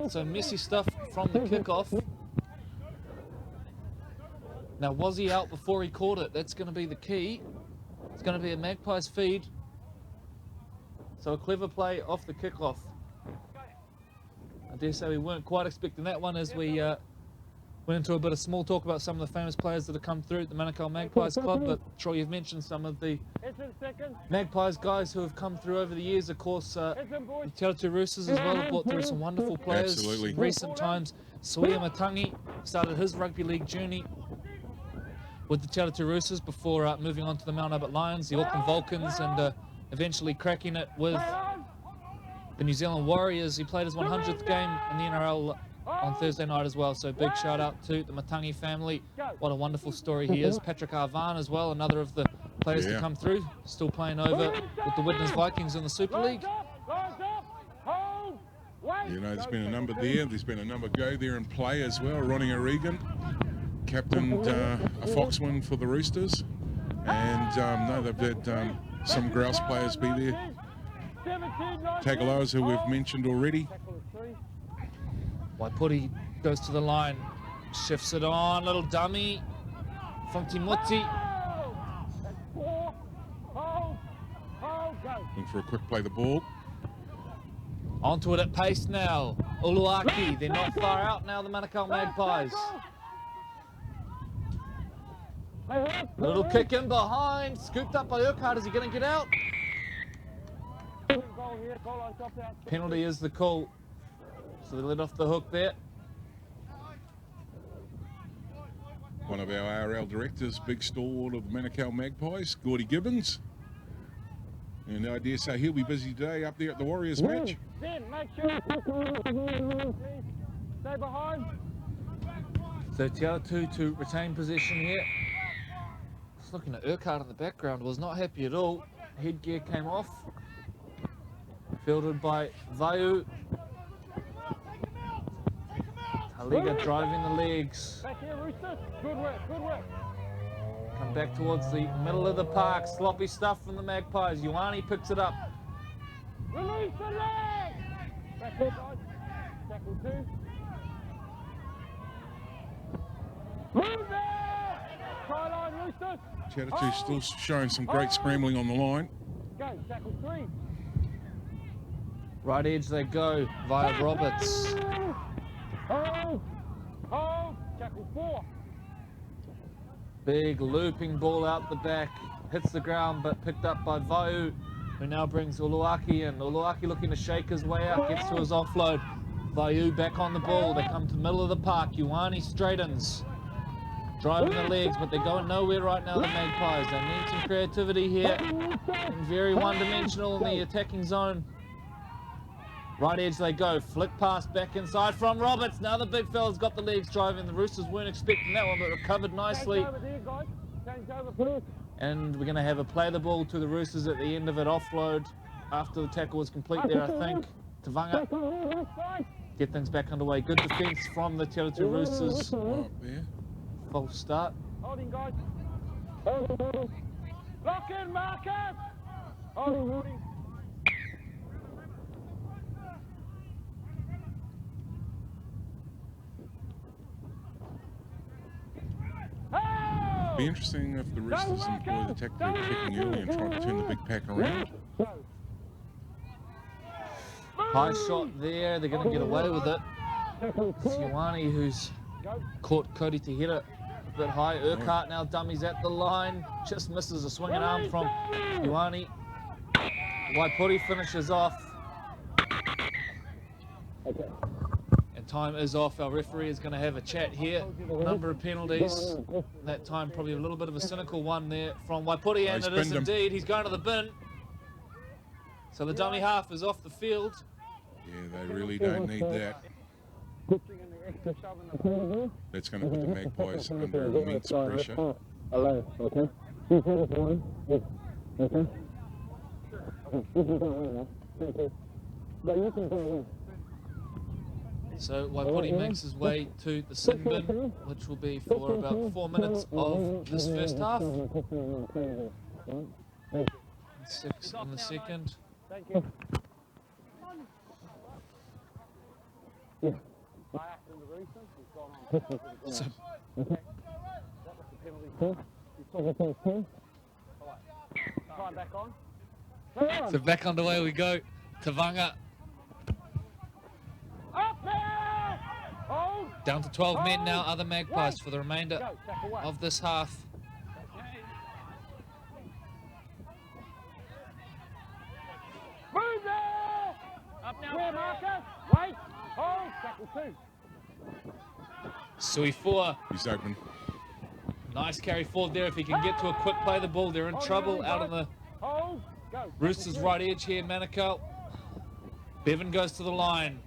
So messy stuff from the kickoff. Now, was he out before he caught it? That's going to be the key. It's going to be a Magpies feed. So a clever play off the kickoff. I dare say we weren't quite expecting that one as we Went into a bit of small talk about some of the famous players that have come through the Manukau Magpies club, but Troy, you've mentioned some of the Magpies guys who have come through over the years. Of course, the Te Atatu Roosters as well have brought through some wonderful players. Absolutely. In recent times, Suia Matangi started his rugby league journey with the Te Atatu Roosters before moving on to the Mount Albert Lions, the Auckland Vulcans, and eventually cracking it with the New Zealand Warriors. He played his 100th game in the NRL on Thursday night as well, so big shout out to the Matangi family. What a wonderful story he is. Patrick Arvan as well, another of the players to come through, still playing over with the Widnes Vikings in the Super League. You know, there's been a number there, there's been a number go there and play as well. Ronnie O'Regan captained a Fox win for the Roosters, and no, they've had some grouse players be there. Tagaloas, who we've mentioned already. Waipori goes to the line, shifts it on, little dummy from Timoti. Looking for a quick play the ball. Onto it at pace now. Uluaki, they're not far out now, the Manukau Magpies. A little kick in behind, scooped up by Urquhart. Is he going to get out? Penalty is the call. So they let off the hook there. One of our ARL directors, big stalwart of the Manukau Magpies, Gordy Gibbons. And I dare say he'll be busy today up there at the Warriors match. Make sure stay behind. So Te Atatu to retain possession here. Just looking at Urquhart in the background, was not happy at all. Headgear came off. Fielded by Vaiu. Taliga driving the legs. Back here, Roosters. Good work, good work. Come back towards the middle of the park. Sloppy stuff from the Magpies. Ioane picks it up. Release the leg! Back here, guys. Tackle 2. Move there! Try line, Roosters. Te Atatu still showing some great scrambling on the line. Go, tackle 3. Right edge they go via Roberts. Hold! Hold! Tackle 4. Big looping ball out the back. Hits the ground but picked up by Vaiu, who now brings Uluaki in. Uluaki looking to shake his way out, gets to his offload. Vaiu back on the ball. They come to the middle of the park. Ioane straightens. Driving the legs, but they're going nowhere right now, the Magpies. They need some creativity here. And very one-dimensional in the attacking zone. Right edge they go, flick pass back inside from Roberts. Now the big fella's got the legs driving. The Roosters weren't expecting that one, but recovered nicely. Change over there, guys. Change over, please. And we're going to have a play the ball to the Roosters at the end of it, offload. After the tackle was complete there, I think. Tavanga, get things back underway. Good defence from the Te Atatu Roosters. Up there. False start. Holding, guys. Holding. Lock in, Marcus. Holding. Be interesting if the Roosters employ the tactic of kicking early and try to turn the big pack around. High shot there. They're going to get away with it. It's Ioane who's caught Cody to hit it a bit high. Urquhart now dummies at the line. Just misses a swinging arm from Ioane. Waipori finishes off. And time is off. Our referee is going to have a chat here. Number of penalties. That time probably a little bit of a cynical one there from Waipori, and He's it is binned him. indeed. He's going to the bin. So the dummy half is off the field. Yeah, they really don't need that. That's going to put the Magpies under immense pressure. So Waipori makes his way to the sin bin, which will be for about 4 minutes of this first half. 6 in the second. Thank you. So, Time back on. so back underway we go. Tavanga. Up there! Down to 12 men now, other Magpies for the remainder Go, tackle one. of this half. Move there! Up now. Clear, Marcus. Wait. Hold. Tackle two. Sui Fua, He's open. nice carry forward there. If he can get to a quick play the ball, they're in trouble out on the Hold. Go. Roosters' right edge here, Manukau. Bevan goes to the line.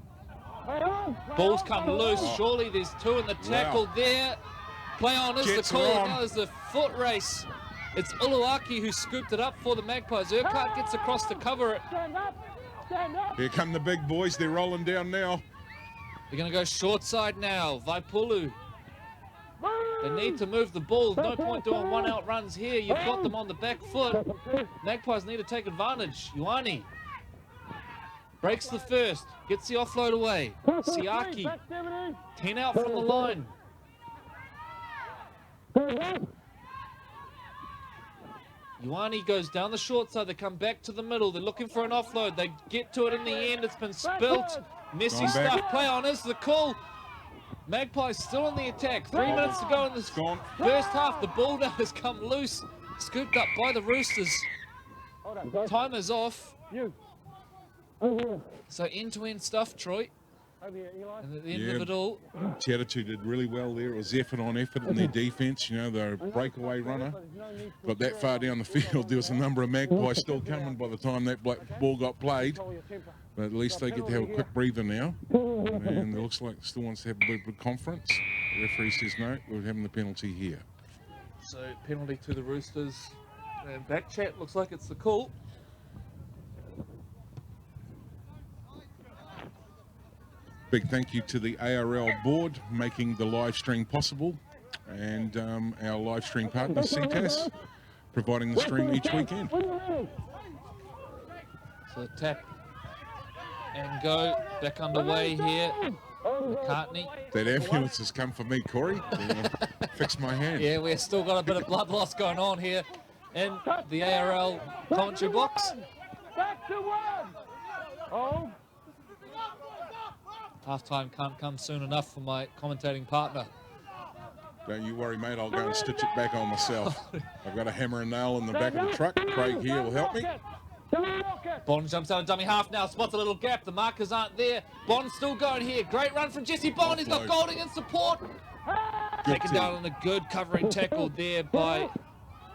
Play on. Ball's come loose. Surely there's two in the tackle Wow. there. Play on is Jets the are call. on. Now there's a foot race. It's Uluaki who scooped it up for the Magpies. Urquhart gets across to cover it. Stand up. Stand up. Here come the big boys. They're rolling down now. They're going to go short side now. Vaipulu. Move. They need to move the ball. No point doing one out runs here. You've got them on the back foot. Magpies need to take advantage. Ioane breaks the first. Gets the offload away. Siaki, Back 70. 10 out from the line. Ioane goes down the short side. They come back to the middle. They're looking for an offload. They get to it in the end. It's been spilt. Messy Gone back. stuff. Play on is the call. Magpies still on the attack. 3 minutes to go in this Gone. first half. The buildup has come loose. Scooped up by the Roosters. Hold on. Go. Time is off. You. Over here. So end-to-end stuff, Troy. Over here, Eli. And at the end Yeah. of it all, Atatu did really well there. It was effort on effort in their defence. You know, they're a breakaway runner. But there's no need to But that far down the field, there was a number of Magpies still coming by the time that ball got played. control your temper. But at least they get to have a quick breather now. And it looks like still wants to have a bit of a conference. The referee says no, we're having the penalty here. so penalty to the Roosters. And back chat looks like it's the call. Big thank you to the ARL board making the live stream possible, and our live stream partner Ctas providing the stream each weekend. So tap and go. Back underway here. McCartney. That ambulance has come for me, Corey. Fix my hand. Yeah, we've still got a bit of blood loss going on here in the ARL commentary box. Back to one. Oh. Halftime can't come soon enough for my commentating partner. Don't you worry, mate. I'll go and stitch it back on myself. I've got a hammer and nail in the back of the truck. Craig here will help me. Bond jumps out of dummy half now, spots a little gap. The markers aren't there. Bond still going here. Great run from Jesse Bond. He's got Golding in support. Taken down on a good covering tackle there by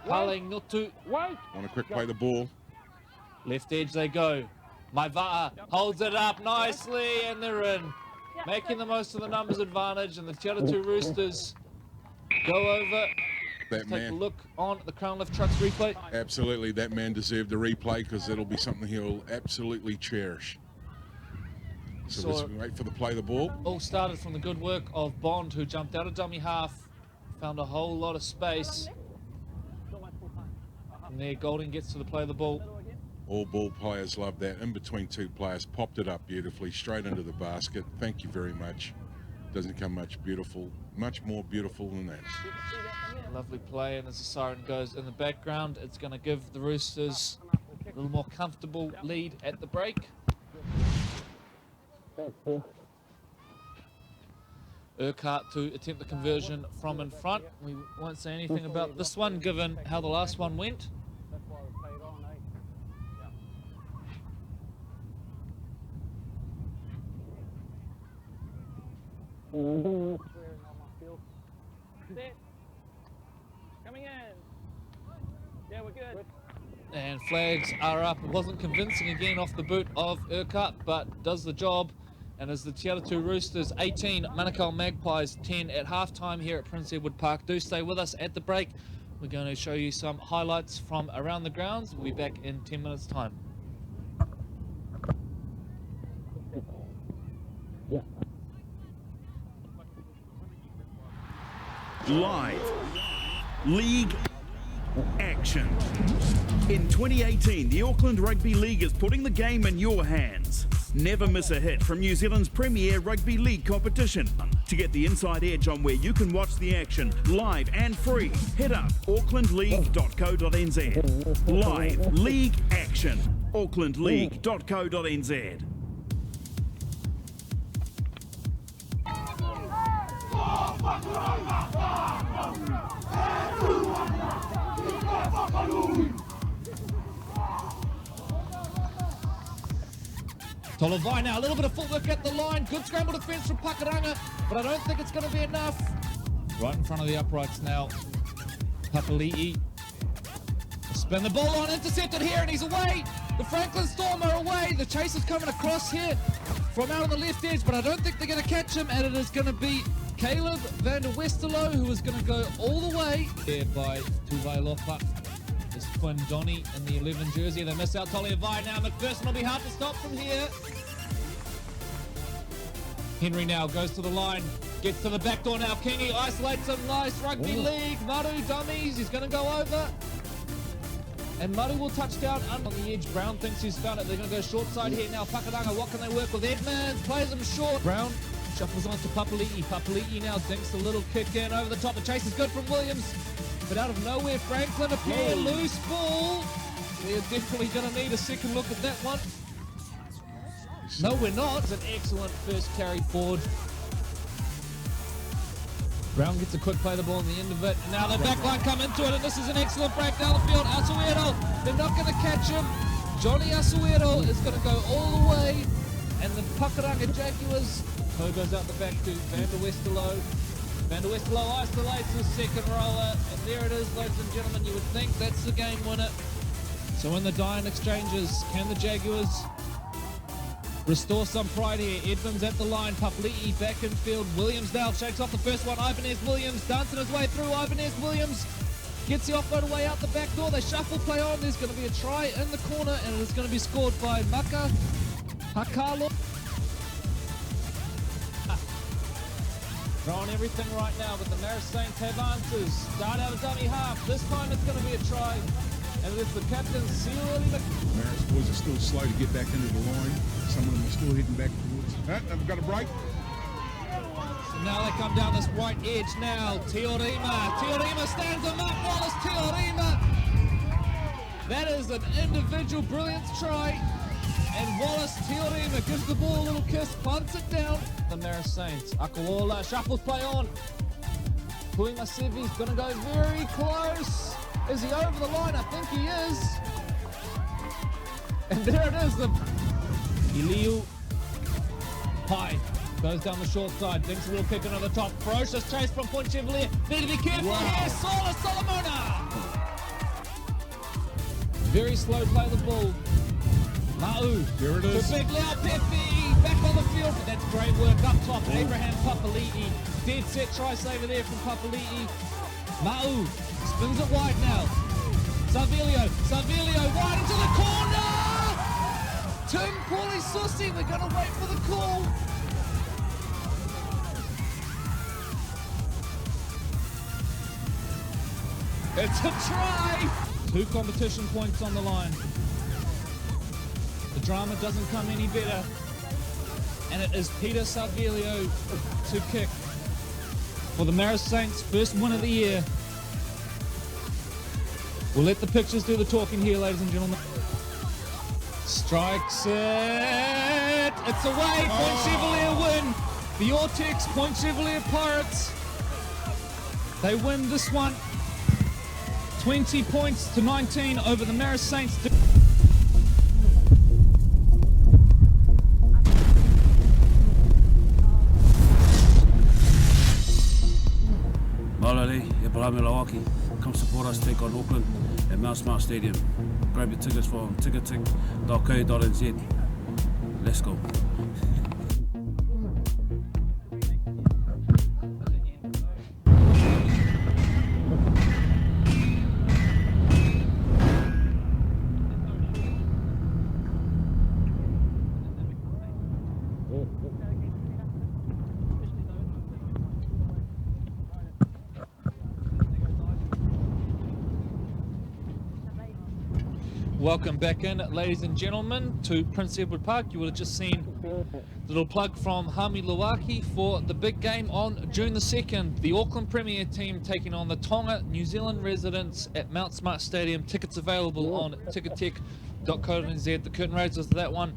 Pale Ngutu. Wait. On a quick play the ball. Left edge they go. Maiva'a holds it up nicely and they're in. Making the most of the numbers advantage, and the Te Atatu Roosters go over. That Take a man, look on the Crown Lift Trucks replay. absolutely, that man deserved a replay because it'll be something he'll absolutely cherish. So let's wait for the play the ball. All started from the good work of Bond, who jumped out of dummy half, found a whole lot of space. And there Golding gets to the play of the ball. All ball players love that. In between two players, popped it up beautifully, straight into the basket. Thank you very much. Doesn't come much more beautiful than that. Lovely play, and as the siren goes in the background, it's going to give the Roosters a little more comfortable lead at the break. Urquhart to attempt the conversion from in front. We won't say anything about this one, given how the last one went. That's why we played on, eh? Swearing on my field. Set. Coming in. Yeah, we're good. And flags are up. It wasn't convincing again off the boot of Urquhart, but does the job. And as the Te Atatu Roosters 18, Manukau Magpies 10 at halftime here at Prince Edward Park. Do stay with us at the break. We're going to show you some highlights from around the grounds. We'll be back in 10 minutes' time. Live league action. In 2018, the Auckland Rugby League is putting the game in your hands. Never miss a hit from New Zealand's premier rugby league competition. To get the inside edge on where you can watch the action live and free, hit up aucklandleague.co.nz. Live league action. aucklandleague.co.nz. Tolavai now, a little bit of footwork at the line. Good scramble defence from Pakuranga, but I don't think it's going to be enough. Right in front of the uprights now. Papali'i. Spin the ball on, intercepted here, and he's away. The Franklin Storm are away. The chase is coming across here from out on the left edge, but I don't think they're going to catch him, and it is going to be Caleb van der Westerlo who is going to go all the way. There by Tuvailofa. His twin Donny in the 11 jersey. They miss out Toliavai now. McPherson will be hard to stop from here. Henry now goes to the line. Gets to the back door now. Kingy isolates him. Nice rugby league. Maru dummies. He's going to go over. And Maru will touch down on the edge. Brown thinks he's found it. They're going to go short side here now. Pakuranga, what can they work with? Edmonds plays him short. Brown shuffles on to Papali'i. Papali'i now dinks a little kick in over the top. The chase is good from Williams. But out of nowhere, Franklin, a pure loose ball. They're definitely going to need a second look at that one. No, we're not. It's an excellent first carry forward. Brown gets a quick play the ball on the end of it. And now the back line come into it, and this is an excellent break down the field. Asuero, they're not going to catch him. Johnny Asuero is going to go all the way. And the Pakuranga Jaguars. Toe goes out the back to Van der Westerlo. Van der Westerlo isolates his second roller. And there it is, ladies and gentlemen. You would think that's the game winner. So in the dying exchanges, can the Jaguars restore some pride here? Edmonds at the line, Papali'i back in field. Williams now shakes off the first one. Ibanez Williams dancing his way through. Ibanez Williams gets the offload away out the back door. They shuffle play on. There's going to be a try in the corner, and it is going to be scored by Maka Hakalo. Throwing everything right now, but the Maris Saints have answers. Start out a dummy half. This time it's going to be a try. And it's the captain, Sealy Maris boys are still slow to get back into the line. Some of them are still heading back towards. They've got a break. So now they come down this right edge now. Teorema. Teorema stands him up. Wallace Teorema. That is an individual brilliance try. And Wallace Teorema gives the ball a little kiss, punts it down. The Maris Saints. Akawola shuffles play on. Pui Masevi's going to go very close. Is he over the line? I think he is. And there it is. The Iliu Pai goes down the short side. Dinks a little kick into the top. Ferocious chase from Point Chevalier. Need to be careful here. Sola Solomona. Very slow play the ball. Ma'u. There it is. To Big Lau Pepe. Back on the field. But that's great work up top. Abraham Papali'i. Dead set try saver there from Papali'i. Ma'u spins it wide now. Savilio wide into the corner! Tim Paulie Susi, we're going to wait for the call. It's a try! 2 competition points on the line. The drama doesn't come any better. And it is Peter Savilio to kick for the Maris Saints' first win of the year. We'll let the pictures do the talking here, ladies and gentlemen. Strikes it. It's away. Point Chevalier win. The Ortex Point Chevalier Pirates. They win this one. 20 points to 19 over the Maris Saints. Malali, e Palame Lawaki. Come support us take on Auckland at Mount Smart Stadium. Grab your tickets from ticketing.co.nz. Let's go. Welcome back in, ladies and gentlemen, to Prince Edward Park. You would have just seen a little plug from Hami Luaki for the big game on June the 2nd. The Auckland Premier team taking on the Tonga New Zealand residents at Mount Smart Stadium. Tickets available on ticketek.co.nz. The curtain raisers for that one.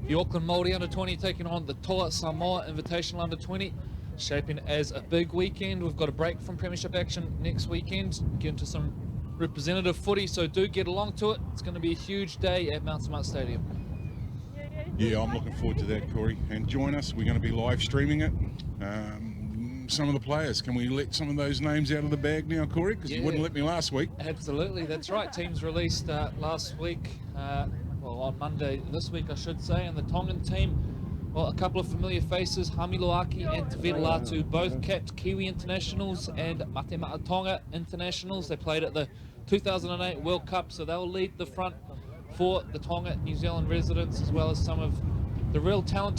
The Auckland Māori under 20 taking on the Toa Samoa Invitational under 20. shaping as a big weekend. We've got a break from Premiership action next weekend, get into some representative footy, so do get along to it. It's going to be a huge day at Mount Smart Stadium. Yeah, I'm looking forward to that, Corey. And join us. We're going to be live streaming it. Some of the players, can we let some of those names out of the bag now, Corey? Because you wouldn't let me last week. Absolutely, that's right. Teams released last week, well, on Monday this week, I should say, and the Tongan team, well, a couple of familiar faces, Hamiloaki and Tevetalatu, both capped Kiwi internationals and Mate Tonga internationals. They played at the 2008 World Cup, so they'll lead the front for the Tonga New Zealand residents, as well as some of the real talent